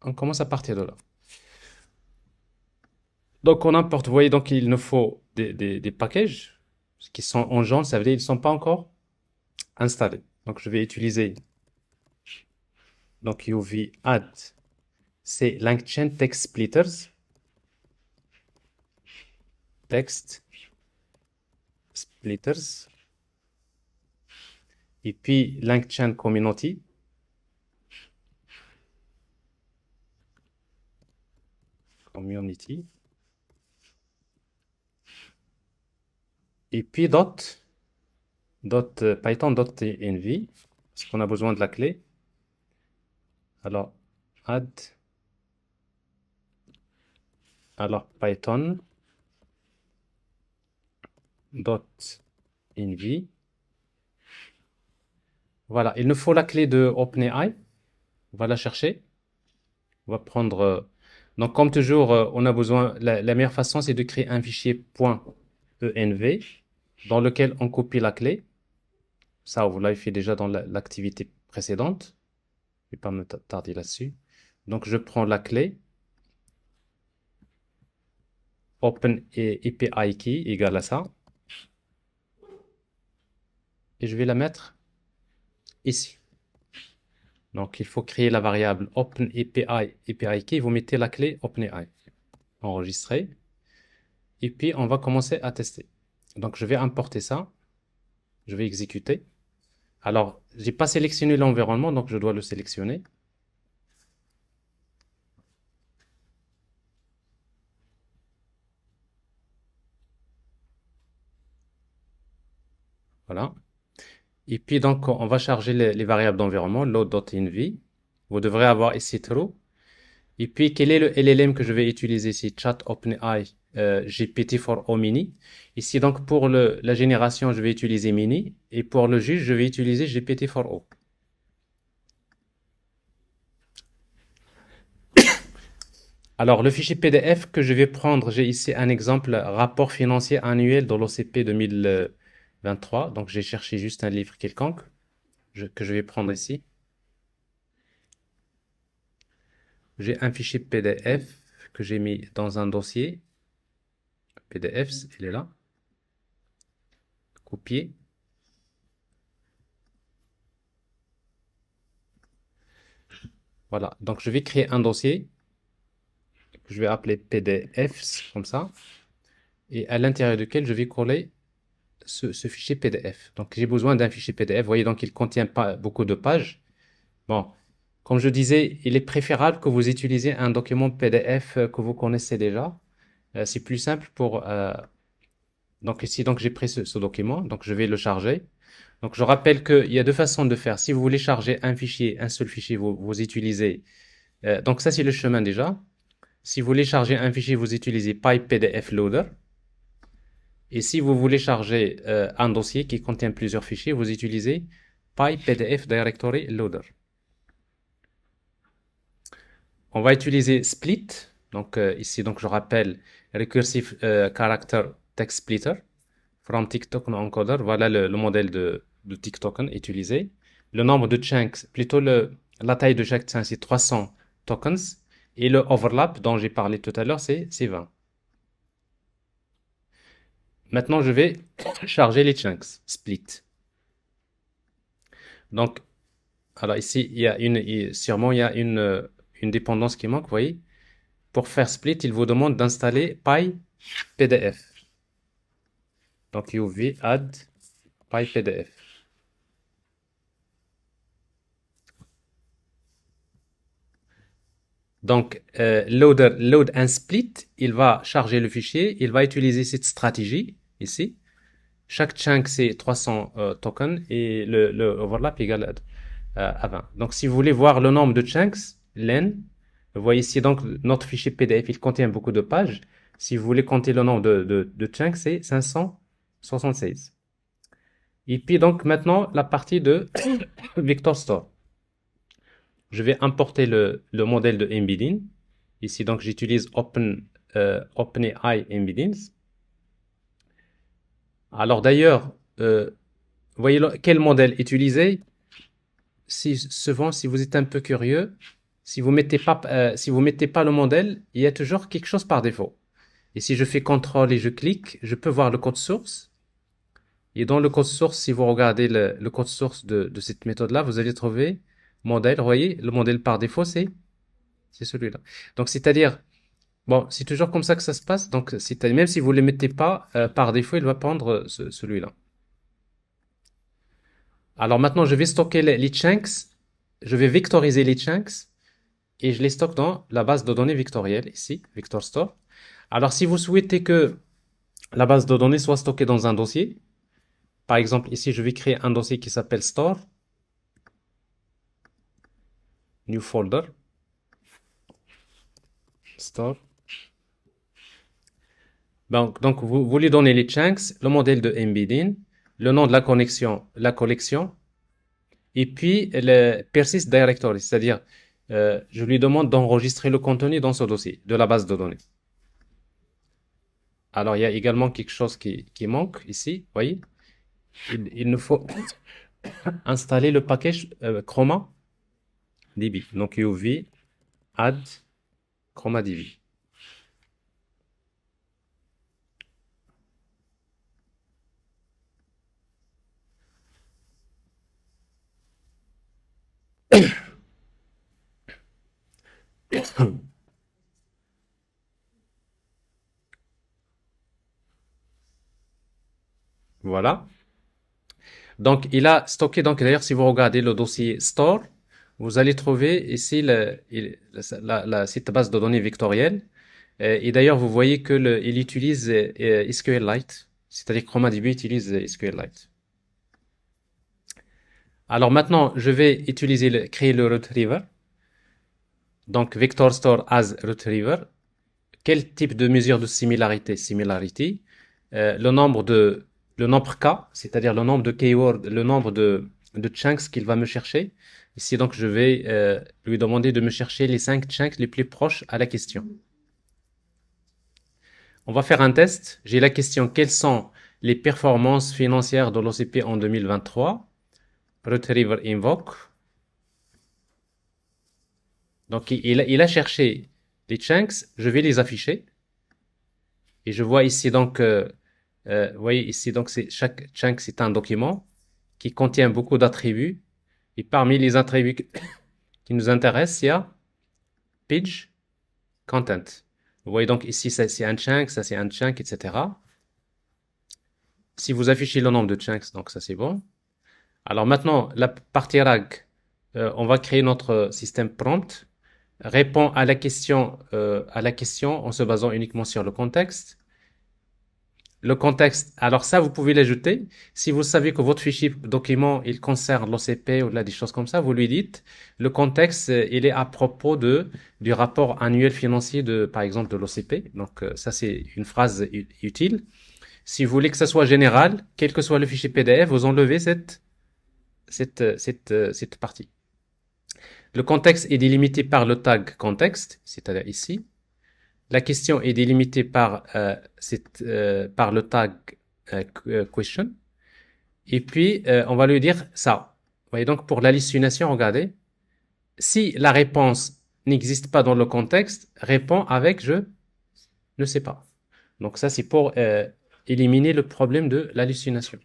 On commence à partir de là. Donc, on importe, vous voyez, donc il nous faut des packages qui sont en jaune, ça veut dire qu'ils ne sont pas encore installés. Donc, je vais utiliser donc UV add, c'est LangChain Text Splitters. Text Splitters. Et puis LangChain Community. Community. Et puis Python.env, parce qu'on a besoin de la clé. Alors, add. Alors, Python.env. Voilà, il nous faut la clé de OpenAI. On va la chercher. On va prendre. Donc, comme toujours, on a besoin. La meilleure façon, c'est de créer un fichier .env dans lequel on copie la clé. Ça, vous l'avez fait déjà dans l'activité précédente. Je ne vais pas me tarder là-dessus. Donc, je prends la clé. Open et API key égale à ça. Et je vais la mettre ici. Donc, il faut créer la variable OpenAPI key. Vous mettez la clé OpenAI. Enregistrer. Et puis, on va commencer à tester. Donc, je vais importer ça. Je vais exécuter. Alors, j'ai pas sélectionné l'environnement, donc je dois le sélectionner. Voilà. Et puis, donc, on va charger les variables d'environnement, load.env. Vous devrez avoir ici true. Et puis, quel est le LLM que je vais utiliser ici? Chat OpenAI GPT-4o Mini. Ici, donc, pour la génération, je vais utiliser Mini. Et pour le juge, je vais utiliser GPT-4o. Alors, le fichier PDF que je vais prendre, j'ai ici un exemple rapport financier annuel de l'OCP 2023. Donc, j'ai cherché juste un livre quelconque que je vais prendre ici. J'ai un fichier PDF que j'ai mis dans un dossier. PDF, il est là. Copier. Voilà. Donc, je vais créer un dossier que je vais appeler PDF, comme ça. Et à l'intérieur duquel je vais coller ce fichier PDF. Donc, j'ai besoin d'un fichier PDF. Vous voyez, donc, il ne contient pas beaucoup de pages. Bon, comme je disais, il est préférable que vous utilisiez un document PDF que vous connaissez déjà. C'est plus simple pour... donc ici, donc, j'ai pris ce document. Donc, je vais le charger. Donc, je rappelle qu'il y a deux façons de faire. Si vous voulez charger un fichier, un seul fichier, vous utilisez... donc, ça, c'est le chemin déjà. Si vous voulez charger un fichier, vous utilisez PyPDF Loader. Et si vous voulez charger un dossier qui contient plusieurs fichiers, vous utilisez PyPDF Directory Loader. On va utiliser Split. Donc ici, donc je rappelle Recursive Character Text Splitter from TikToken Encoder. Voilà le modèle de TikToken utilisé. Le nombre de chunks, plutôt la taille de chaque chunk, c'est 300 tokens. Et le overlap dont j'ai parlé tout à l'heure, c'est 20. Maintenant, je vais charger les chunks, split. Donc, alors ici, sûrement, il y a une dépendance qui manque, vous voyez. Pour faire split, il vous demande d'installer PyPDF. Donc, UV add PyPDF. Donc, load and split, il va charger le fichier, il va utiliser cette stratégie ici. Chaque chunk, c'est 300 tokens et le overlap égale à 20. Donc, si vous voulez voir le nombre de chunks, len, vous voyez ici, donc, notre fichier PDF, il contient beaucoup de pages. Si vous voulez compter le nombre de chunks, c'est 576. Et puis, donc, maintenant, la partie de Vector Store. Je vais importer le modèle de embedding. Ici, donc, j'utilise OpenAI Embeddings. Alors, d'ailleurs, vous voyez quel modèle utiliser? Souvent, si vous êtes un peu curieux, si vous mettez pas le modèle, il y a toujours quelque chose par défaut. Et si je fais CTRL et je clique, je peux voir le code source. Et dans le code source, si vous regardez le code source de cette méthode-là, vous allez trouver modèle. Vous voyez, le modèle par défaut, c'est celui-là. Donc, c'est-à-dire, bon, c'est toujours comme ça que ça se passe. Donc, même si vous ne le mettez pas par défaut, il va prendre celui-là. Alors maintenant, je vais stocker les chunks. Je vais vectoriser les chunks et je les stocke dans la base de données vectorielle ici, Vector Store. Alors, si vous souhaitez que la base de données soit stockée dans un dossier, par exemple, ici, je vais créer un dossier qui s'appelle Store, New Folder, Store. Donc vous lui donnez les chunks, le modèle de embedding, le nom de la collection, et puis le persist directory, c'est-à-dire je lui demande d'enregistrer le contenu dans ce dossier de la base de données. Alors il y a également quelque chose qui manque ici, vous voyez, il nous faut installer le package Chroma DB. Donc UV add Chroma DB. Voilà. Donc, il a stocké, donc d'ailleurs, si vous regardez le dossier store, vous allez trouver ici cette base de données vectorielle. Et d'ailleurs, vous voyez que il utilise SQLite, c'est-à-dire ChromaDB utilise SQLite. Alors maintenant, je vais créer le retriever. Donc, vector store as retriever. Quel type de mesure de similarité? Similarity. Le nombre K, c'est-à-dire le nombre de keywords, le nombre de chunks qu'il va me chercher. Ici, donc, je vais lui demander de me chercher les 5 chunks les plus proches à la question. On va faire un test. J'ai la question, quelles sont les performances financières de l'OCP en 2023? Retriever invoke. Donc, il a cherché les chunks. Je vais les afficher. Et je vois ici, donc, vous voyez ici, donc, chaque chunk, c'est un document qui contient beaucoup d'attributs. Et parmi les attributs qui nous intéressent, il y a page content. Vous voyez donc ici, ça c'est un chunk, ça c'est un chunk, etc. Si vous affichez le nombre de chunks, donc ça c'est bon. Alors maintenant, la partie RAG, on va créer notre système prompt, répond à la question en se basant uniquement sur le contexte. Le contexte, alors ça, vous pouvez l'ajouter. Si vous savez que votre fichier document, il concerne l'OCP ou là, des choses comme ça, vous lui dites, le contexte, il est à propos du rapport annuel financier par exemple, de l'OCP. Donc, ça, c'est une phrase utile. Si vous voulez que ça soit général, quel que soit le fichier PDF, vous enlevez cette partie. Le contexte est délimité par le tag contexte, c'est-à-dire ici. La question est délimitée par, par le tag question. Et puis, on va lui dire ça. Vous voyez, donc pour la hallucination, regardez. Si la réponse n'existe pas dans le contexte, réponds avec je ne sais pas. Donc ça, c'est pour éliminer le problème de l'hallucination.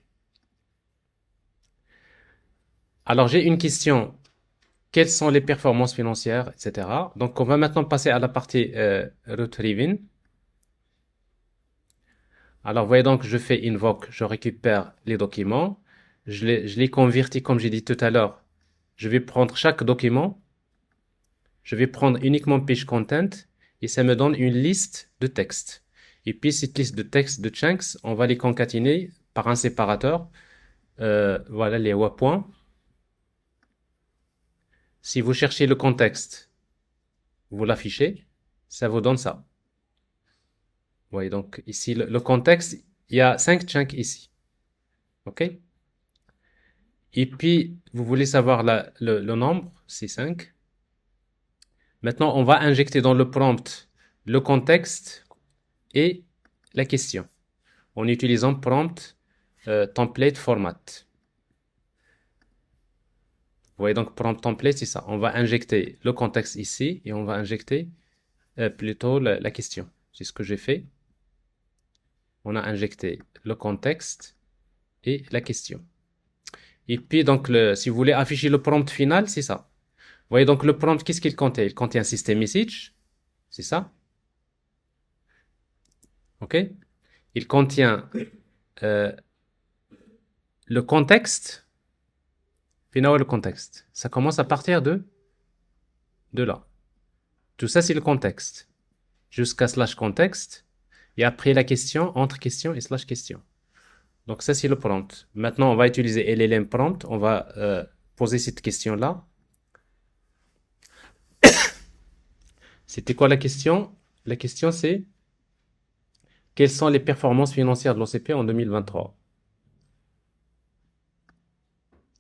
Alors, j'ai une question. Quelles sont les performances financières, etc. Donc, on va maintenant passer à la partie retrieving. Alors, vous voyez donc, je fais invoke, je récupère les documents. Je les convertis, comme j'ai dit tout à l'heure. Je vais prendre chaque document. Je vais prendre uniquement page content et ça me donne une liste de textes. Et puis, cette liste de textes de chunks, on va les concaténer par un séparateur. Voilà les points. Si vous cherchez le contexte, vous l'affichez, ça vous donne ça. Vous voyez donc ici le contexte, il y a 5 chunks ici. OK? Et puis, vous voulez savoir le nombre, c'est 5. Maintenant, on va injecter dans le prompt le contexte et la question en utilisant prompt template format. Vous voyez donc prompt template, c'est ça. On va injecter le contexte ici et on va injecter plutôt la question. C'est ce que j'ai fait. On a injecté le contexte et la question. Et puis, donc, si vous voulez afficher le prompt final, c'est ça. Vous voyez donc le prompt, qu'est-ce qu'il contient? Il contient system message, c'est ça. OK? Il contient le contexte. Finalement, le contexte. Ça commence à partir de là. Tout ça, c'est le contexte. Jusqu'à slash contexte. Et après la question, entre question et slash question. Donc ça, c'est le prompt. Maintenant, on va utiliser LLM prompt. On va poser cette question-là. C'était quoi la question? La question, c'est quelles sont les performances financières de l'OCP en 2023?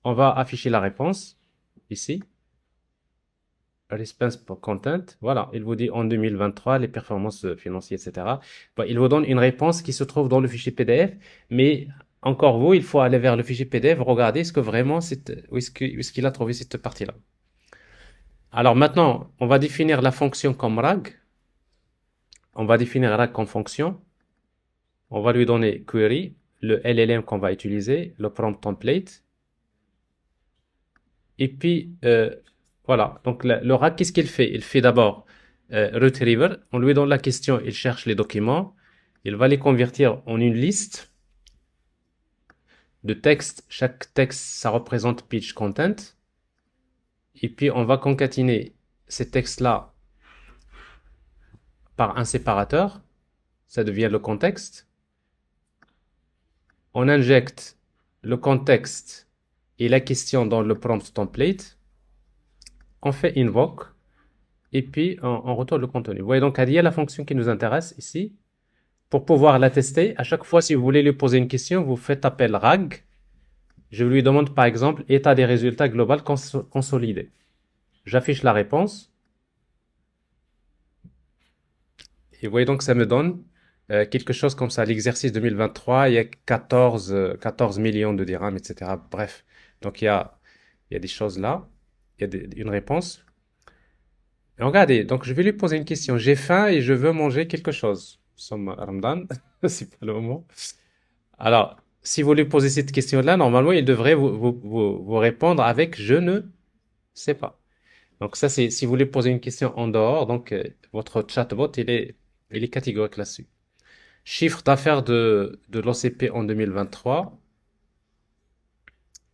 On va afficher la réponse ici. Response pour content. Voilà, il vous dit en 2023 les performances financières, etc. Bon, il vous donne une réponse qui se trouve dans le fichier PDF, mais encore vous, il faut aller vers le fichier PDF, regarder ce que vraiment où est-ce qu'il a trouvé cette partie-là. Alors maintenant, on va définir la fonction comme RAG. On va définir RAG comme fonction. On va lui donner query, le LLM qu'on va utiliser, le prompt template. Et puis, voilà. Donc, le RAG, qu'est-ce qu'il fait? Il fait d'abord retriever. On lui donne la question, il cherche les documents. Il va les convertir en une liste de textes. Chaque texte, ça représente page content. Et puis, on va concaténer ces textes-là par un séparateur. Ça devient le contexte. On injecte le contexte et la question dans le prompt template. On fait invoke. Et puis, on retourne le contenu. Vous voyez donc, il y a la fonction qui nous intéresse ici. Pour pouvoir la tester, à chaque fois, si vous voulez lui poser une question, vous faites appel RAG. Je lui demande, par exemple, état des résultats global consolidés. J'affiche la réponse. Et vous voyez donc, ça me donne quelque chose comme ça. L'exercice 2023, il y a 14 millions de dirhams, etc. Bref, donc il y a des choses là. Il y a une réponse. Et regardez, donc je vais lui poser une question. J'ai faim et je veux manger quelque chose. Nous sommes Ramadan, c'est pas le moment. Alors, si vous lui posez cette question-là, normalement, il devrait vous répondre avec je ne sais pas. Donc ça, c'est si vous lui posez une question en dehors, donc votre chatbot, il est catégorique là-dessus. Chiffre d'affaires de l'OCP en 2023.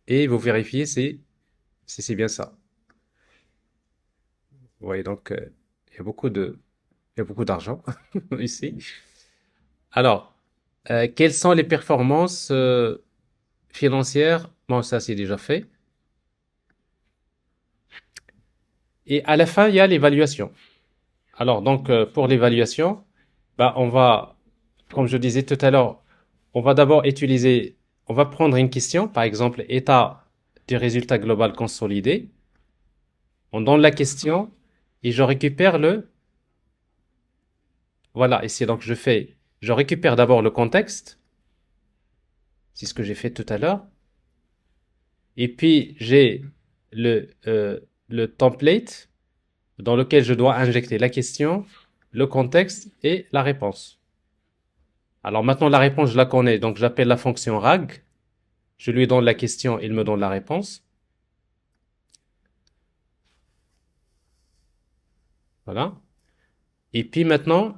Et vous vérifiez si c'est bien ça. Vous voyez, donc, il y a beaucoup d'argent ici. Alors, quelles sont les performances financières? Bon, ça, c'est déjà fait. Et à la fin, il y a l'évaluation. Alors, donc, pour l'évaluation, bah, on va, comme je disais tout à l'heure, on va d'abord utiliser, on va prendre une question, par exemple, état du résultat global consolidé. On donne la question et je récupère voilà, ici, donc je récupère d'abord le contexte. C'est ce que j'ai fait tout à l'heure. Et puis, j'ai le template dans lequel je dois injecter la question, le contexte et la réponse. Alors maintenant, la réponse, je la connais. Donc, j'appelle la fonction RAG. Je lui donne la question, il me donne la réponse. Voilà. Et puis maintenant,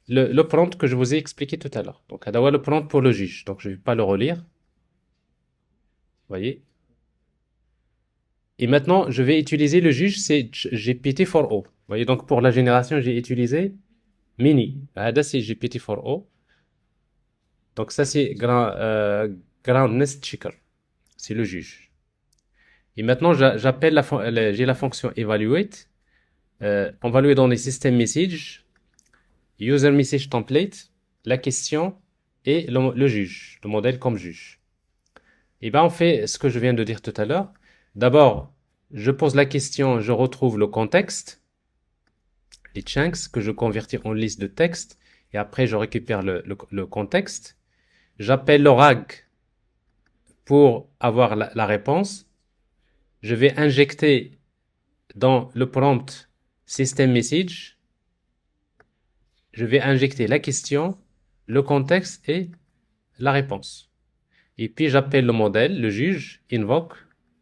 le prompt que je vous ai expliqué tout à l'heure. Donc, d'avoir le prompt pour le juge. Donc, je ne vais pas le relire. Vous voyez. Et maintenant, je vais utiliser le juge, c'est GPT-4o. Vous voyez, donc pour la génération, j'ai utilisé Mini. Là, c'est GPT-4o. Donc ça, c'est Groundness Checker. C'est le juge. Et maintenant, j'appelle j'ai la fonction evaluate. On va lui donner system message, user message template, la question et le juge, le modèle comme juge. Et ben, on fait ce que je viens de dire tout à l'heure. D'abord, je pose la question, je retrouve le contexte, les chunks que je convertis en liste de texte, et après je récupère le contexte. J'appelle le RAG pour avoir la réponse. Je vais injecter dans le prompt system message. Je vais injecter la question, le contexte et la réponse. Et puis j'appelle le modèle, le juge, invoque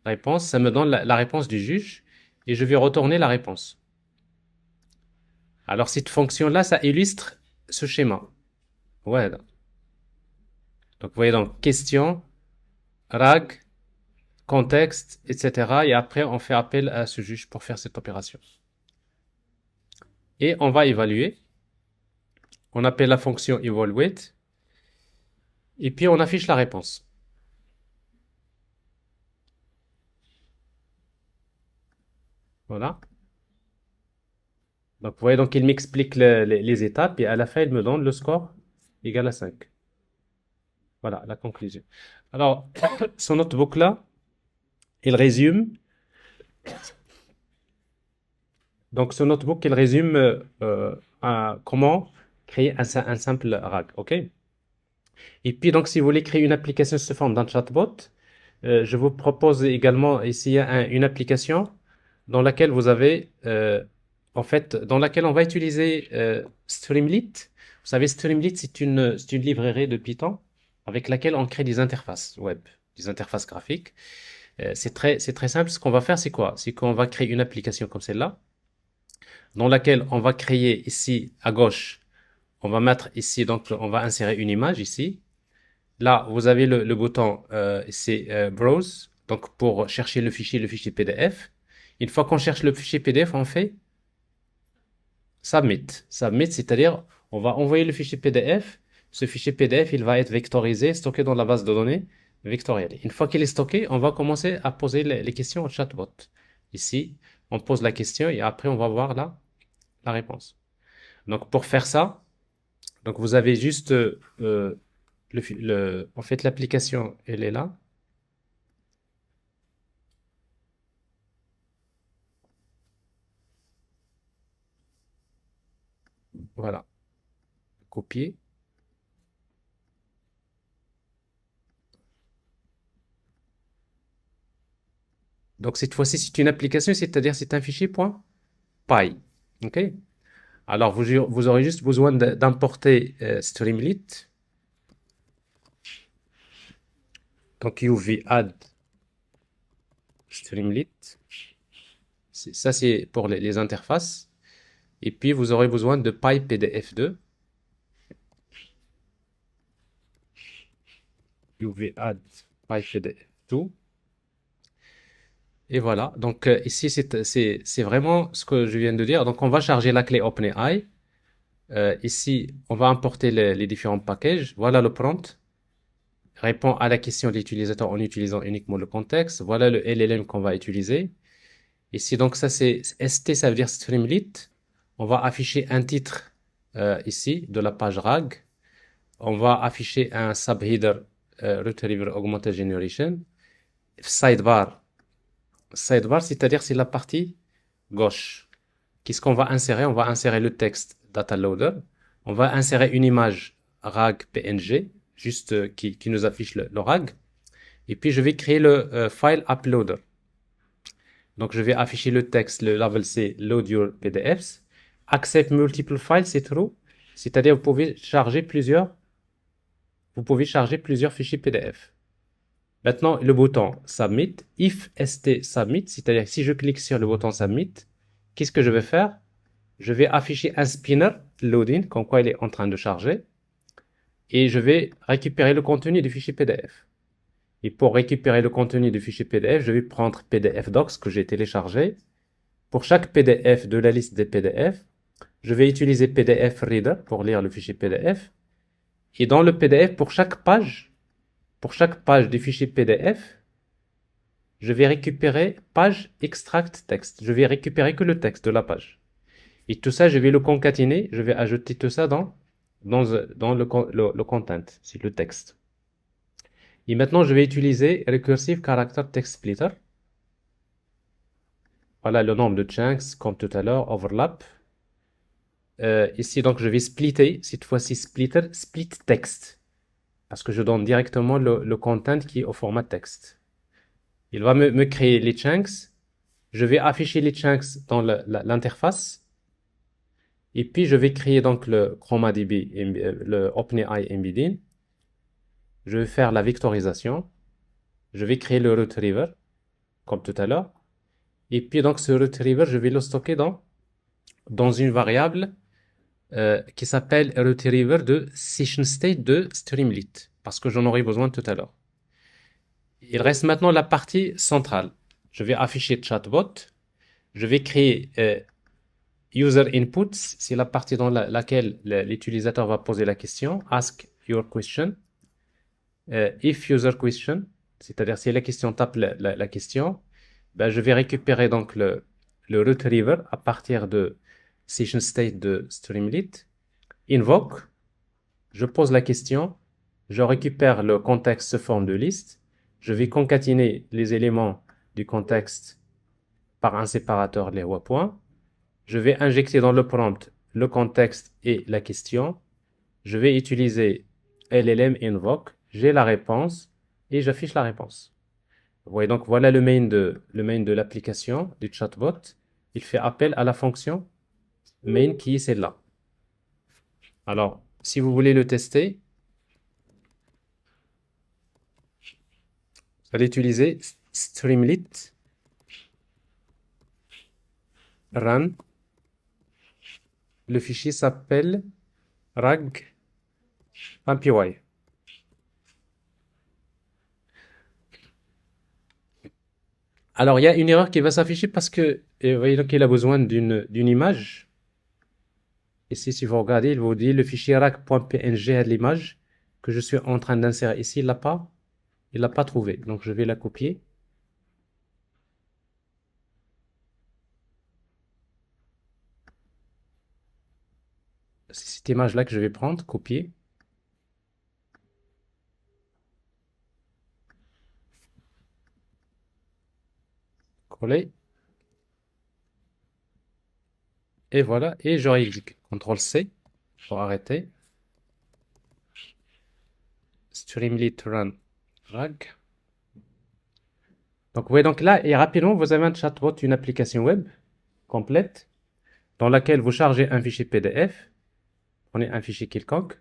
réponse, ça me donne la réponse du juge et je vais retourner la réponse. Alors cette fonction-là, ça illustre ce schéma. Ouais. Donc vous voyez donc question, RAG, contexte, etc. Et après on fait appel à ce juge pour faire cette opération. Et on va évaluer. On appelle la fonction evaluate. Et puis on affiche la réponse. Voilà. Donc, vous voyez, donc il m'explique les étapes et à la fin, il me donne le score égal à 5. Voilà, la conclusion. Alors, ce notebook-là, il résume. Donc, ce notebook, il résume comment créer un simple RAG. OK? Et puis, donc, si vous voulez créer une application sous forme d'un chatbot, je vous propose également ici une application dans laquelle vous avez, en fait, dans laquelle on va utiliser Streamlit. Vous savez, Streamlit, c'est une librairie de Python avec laquelle on crée des interfaces web, des interfaces graphiques. C'est très simple. Ce qu'on va faire, c'est quoi? C'est qu'on va créer une application comme celle-là, dans laquelle on va créer ici à gauche, on va mettre ici, donc on va insérer une image ici. Là, vous avez le bouton, c'est Browse, donc pour chercher le fichier PDF. Une fois qu'on cherche le fichier PDF, on fait Submit. Submit, c'est-à-dire, on va envoyer le fichier PDF. Ce fichier PDF, il va être vectorisé, stocké dans la base de données vectorielle. Une fois qu'il est stocké, on va commencer à poser les questions au chatbot. Ici, on pose la question et après, on va voir la réponse. Donc, pour faire ça, donc vous avez juste en fait, l'application, elle est là. Voilà. Copier. Donc cette fois-ci, c'est une application, c'est-à-dire c'est un fichier .py. OK? Alors vous aurez juste besoin d'importer Streamlit. Donc UV add Streamlit. Ça c'est pour les interfaces. Et puis vous aurez besoin de PyPDF2. UV add PyPDF2. Et voilà, donc ici c'est vraiment ce que je viens de dire. Donc on va charger la clé OpenAI. Ici, on va importer les différents packages. Voilà le prompt. Répond à la question de l'utilisateur en utilisant uniquement le contexte. Voilà le LLM qu'on va utiliser. Ici, donc ça c'est ST, ça veut dire Streamlit. On va afficher un titre ici de la page RAG. On va afficher un subheader Retriever Augmented Generation. Sidebar. Sidebar, c'est-à-dire c'est la partie gauche. Qu'est-ce qu'on va insérer? On va insérer le texte data loader. On va insérer une image RAG PNG, juste qui nous affiche le RAG. Et puis, je vais créer le file uploader. Donc, je vais afficher le texte, le level C, load your PDFs. Accept multiple files, c'est true. C'est-à-dire, vous pouvez charger plusieurs fichiers PDF. Maintenant, le bouton Submit, if st submit, c'est-à-dire si je clique sur le bouton Submit, qu'est-ce que je vais faire? Je vais afficher un spinner loading, comme quoi il est en train de charger, et je vais récupérer le contenu du fichier PDF. Et pour récupérer le contenu du fichier PDF, je vais prendre PDF Docs que j'ai téléchargé. Pour chaque PDF de la liste des PDF, je vais utiliser PDF Reader pour lire le fichier PDF. Et dans le PDF, pour chaque page du fichier PDF, je vais récupérer page extract texte. Je vais récupérer que le texte de la page. Et tout ça, je vais le concaténer. Je vais ajouter tout ça dans le content, c'est le texte. Et maintenant, je vais utiliser Recursive Character Text Splitter. Voilà le nombre de chunks, comme tout à l'heure, overlap. Ici, donc, je vais splitter. Cette fois-ci, split text. Parce que je donne directement le content qui est au format texte. Il va me créer les chunks. Je vais afficher les chunks dans l'interface. Et puis, je vais créer donc le ChromaDB, le OpenAI Embedding. Je vais faire la vectorisation. Je vais créer le retriever, comme tout à l'heure. Et puis, donc, ce retriever, je vais le stocker dans une variable qui s'appelle retriever de session state de Streamlit, parce que j'en aurai besoin tout à l'heure. Il reste maintenant la partie centrale. Je vais afficher chatbot. Je vais créer user inputs, c'est la partie dans laquelle l'utilisateur va poser la question. Ask your question. If user question, c'est-à-dire si la question tape la question, ben, je vais récupérer donc le retriever à partir de session state de Streamlit. Invoke, je pose la question, je récupère le contexte sous forme de liste, je vais concaténer les éléments du contexte par un séparateur les rois points, je vais injecter dans le prompt le contexte et la question, je vais utiliser LLM invoke, j'ai la réponse et j'affiche la réponse. Vous voyez donc voilà le main de l'application du chatbot. Il fait appel à la fonction main qui est celle-là. Alors, si vous voulez le tester, vous allez utiliser Streamlit run. Le fichier s'appelle rag.py. Alors, il y a une erreur qui va s'afficher parce que, vous voyez donc, il a besoin d'une image. Ici, si vous regardez, il vous dit le fichier rag.png est l'image que je suis en train d'insérer. Ici, il l'a pas trouvé. Donc, je vais la copier. C'est cette image-là que je vais prendre, copier. Coller. Et voilà. Et j'aurai CTRL-C pour arrêter. Streamlit run rag. Donc, vous voyez, donc là, et rapidement, vous avez un chatbot, une application web complète dans laquelle vous chargez un fichier PDF. Prenez un fichier quelconque.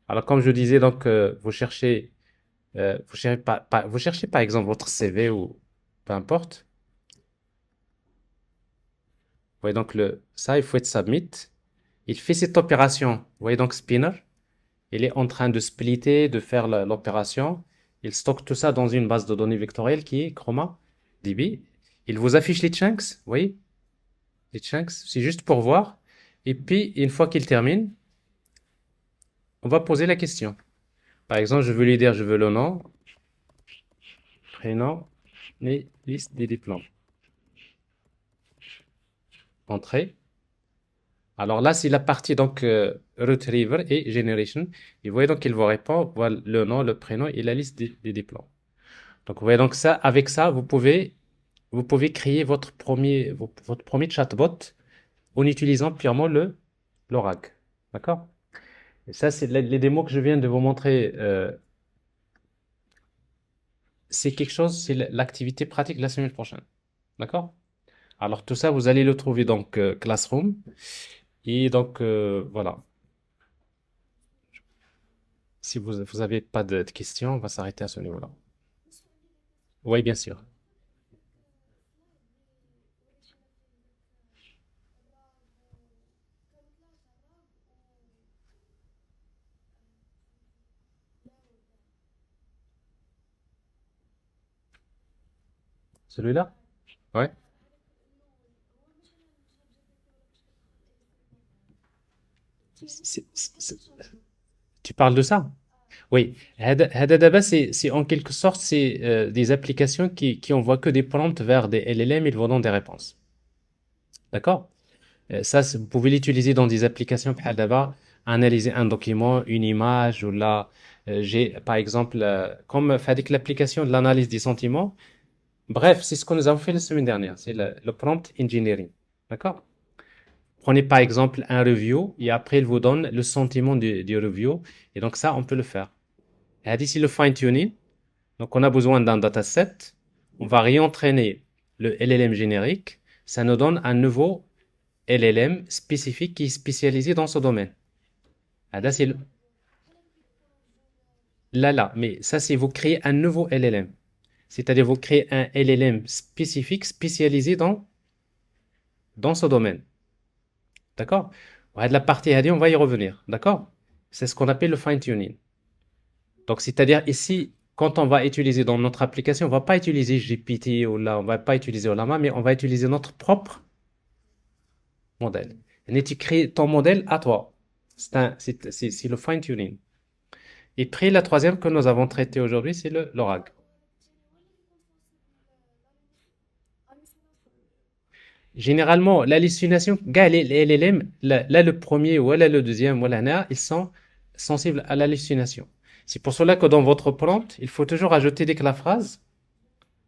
Alors, comme je disais, donc, vous cherchez par exemple votre CV ou peu importe. Vous voyez donc ça, il faut être submit. Il fait cette opération. Vous voyez donc spinner. Il est en train de splitter, de faire l'opération. Il stocke tout ça dans une base de données vectorielle qui est ChromaDB. Il vous affiche les chunks. Vous voyez les chunks, c'est juste pour voir. Et puis, une fois qu'il termine, on va poser la question. Par exemple, je veux lui dire, je veux le nom, prénom et liste des diplômes. Entrée. Alors là, c'est la partie donc retriever et generation. Et vous voyez donc qu'il vous répond, voilà le nom, le prénom et la liste des diplômes. Donc vous voyez donc ça, avec ça, vous pouvez créer votre premier chatbot en utilisant purement l'Orag. D'accord? Et ça, c'est les démos que je viens de vous montrer. C'est quelque chose, c'est l'activité pratique de la semaine prochaine. D'accord? Alors tout ça, vous allez le trouver donc Classroom. Et donc voilà. Si vous avez pas de questions, on va s'arrêter à ce niveau-là. Oui, bien sûr. Celui-là? Ouais. Tu parles de ça? Oui. هذا دابا c'est en quelque sorte c'est des applications qui envoient que des prompts vers des LLM, ils vous donnent des réponses. D'accord? Ça, vous pouvez l'utiliser dans des applications بحال دابا analyser un document, une image ou là j'ai par exemple comme fait avec l'application de l'analyse des sentiments. Bref, c'est ce que nous avons fait la semaine dernière, c'est le prompt engineering. D'accord? Prenez par exemple un review et après il vous donne le sentiment du review et donc ça on peut le faire. Et d'ici le fine tuning, donc on a besoin d'un dataset, on va réentraîner le LLM générique, ça nous donne un nouveau LLM spécifique qui est spécialisé dans ce domaine. Ah, là, c'est là, mais ça, c'est vous créez un nouveau LLM. C'est-à-dire vous créez un LLM spécifique, spécialisé dans ce domaine. D'accord? Ouais, de la partie AD, on va y revenir. D'accord? C'est ce qu'on appelle le fine-tuning. Donc, c'est-à-dire ici, quand on va utiliser dans notre application, on va pas utiliser GPT ou là, on va pas utiliser Olama, mais on va utiliser notre propre modèle. Et tu crées ton modèle à toi. C'est le fine-tuning. Et puis la troisième que nous avons traitée aujourd'hui, c'est l'ORAG. Généralement, l'hallucination, gars, les LLM, là, le premier, ou là, le deuxième, ou là, ils sont sensibles à l'hallucination. C'est pour cela que dans votre prompt, il faut toujours ajouter dès que la phrase,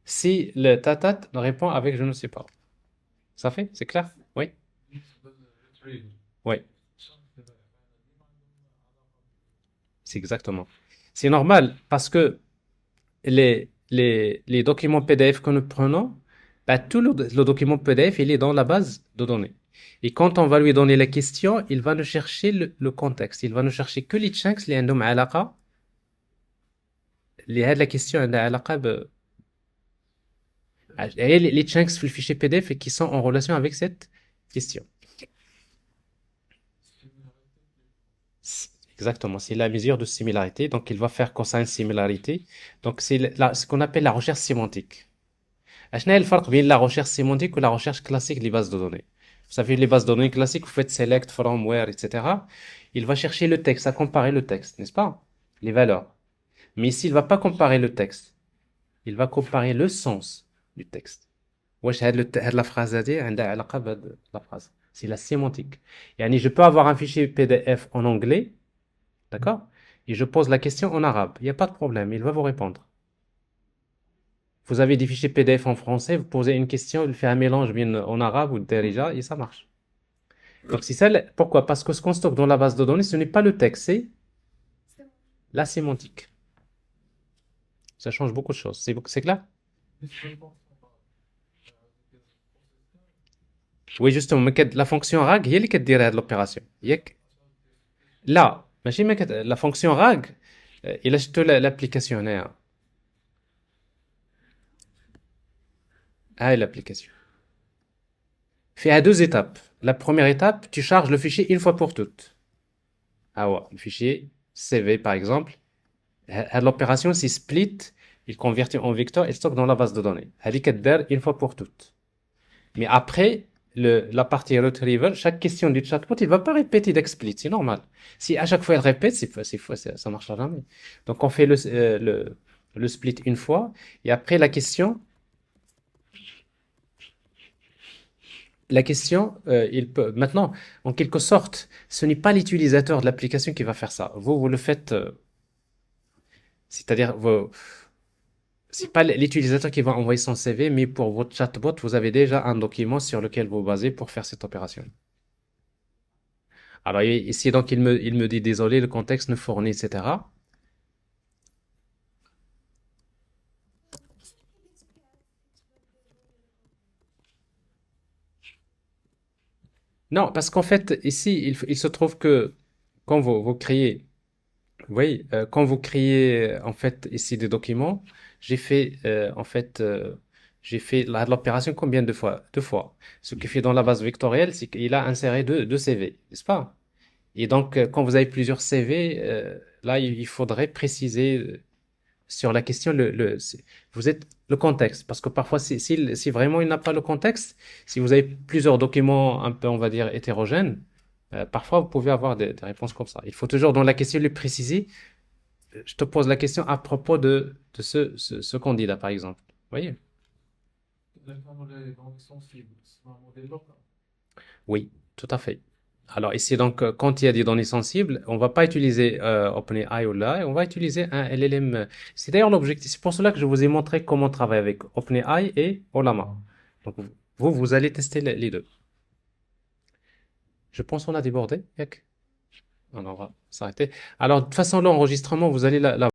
si le tatat répond avec je ne sais pas. Ça fait? C'est clair? Oui? Oui, c'est exactement. C'est normal parce que les documents PDF que nous prenons, bah, tout le document PDF, il est dans la base de données. Et quand on va lui donner la question, il va nous chercher le contexte. Il va nous chercher que les chunks اللي عندهم علاقة اللي هاد la question عندها علاقة et les chunks في الفيchier PDF qui sont en relation avec cette question. Exactement, c'est la mesure de similarité. Donc, il va faire cosine similarité. Donc, c'est ce qu'on appelle la recherche sémantique. شنو هي الفرق بين la recherche sémantique ou la recherche classique des bases de données? Vous savez, les bases de données classiques, vous faites select, from, where, etc. Il va chercher le texte, à comparer le texte, n'est-ce pas? Les valeurs. Mais ici, il ne va pas comparer le texte. Il va comparer le sens du texte. واش هاد la phrase هادي عندها علاقة بهاد la phrase. C'est la sémantique. يعني je peux avoir un fichier PDF en anglais, d'accord? Et je pose la question en arabe. Il n'y a pas de problème, il va vous répondre. Vous avez des fichiers PDF en français, vous posez une question, il fait un mélange bien en arabe ou derija et ça marche. Donc c'est ça, pourquoi? Parce que ce qu'on stocke dans la base de données, ce n'est pas le texte, c'est la sémantique. Ça change beaucoup de choses. C'est clair? Oui, justement, mais la fonction RAG, هي اللي كدير هذه l'opération. ياك؟ لا، ماشي ما la fonction RAG, إلا شفتوا l'application هنايا. هاي l'application. فيها deux étapes. La première étape, tu charges le fichier une fois pour toutes. Ah ouais, le fichier CV par exemple. L'opération, c'est split, il convertit en vecteur et stocke dans la base de données. هذيك كدار une fois pour toutes. Mais après, la partie retrieval, chaque question du chatbot, il va pas répéter d'explit, c'est normal. Si à chaque fois il répète, ça marchera jamais. Donc on fait le split une fois et après la question, il peut maintenant, en quelque sorte, ce n'est pas l'utilisateur de l'application qui va faire ça. Vous le faites, c'est-à-dire c'est pas l'utilisateur qui va envoyer son CV, mais pour votre chatbot, vous avez déjà un document sur lequel vous basez pour faire cette opération. Alors ici, donc, il me dit désolé, le contexte ne fournit, etc. Non, parce qu'en fait, ici, il se trouve que quand vous créez, oui, quand vous créez, en fait, ici des documents, j'ai fait, j'ai fait l'opération combien de fois? Deux fois. Ce qu'il fait dans la base vectorielle, c'est qu'il a inséré deux CV, n'est-ce pas? Et donc, quand vous avez plusieurs CV, là, il faudrait préciser sur la question, vous êtes le contexte. Parce que parfois, si vraiment il n'a pas le contexte, si vous avez plusieurs documents un peu, on va dire, hétérogènes, parfois vous pouvez avoir des réponses comme ça. Il faut toujours dans la question le préciser. Je te pose la question à propos de ce candidat, par exemple. Vous voyez? Oui, tout à fait. Alors ici, donc, quand il y a des données sensibles, on va pas utiliser OpenAI ou là, on va utiliser un LLM. C'est d'ailleurs l'objectif. C'est pour cela que je vous ai montré comment travailler avec OpenAI et Olama. Donc, vous allez tester les deux. Je pense qu'on a débordé. Yak. Alors, on va s'arrêter. Alors, de toute façon, l'enregistrement, vous allez la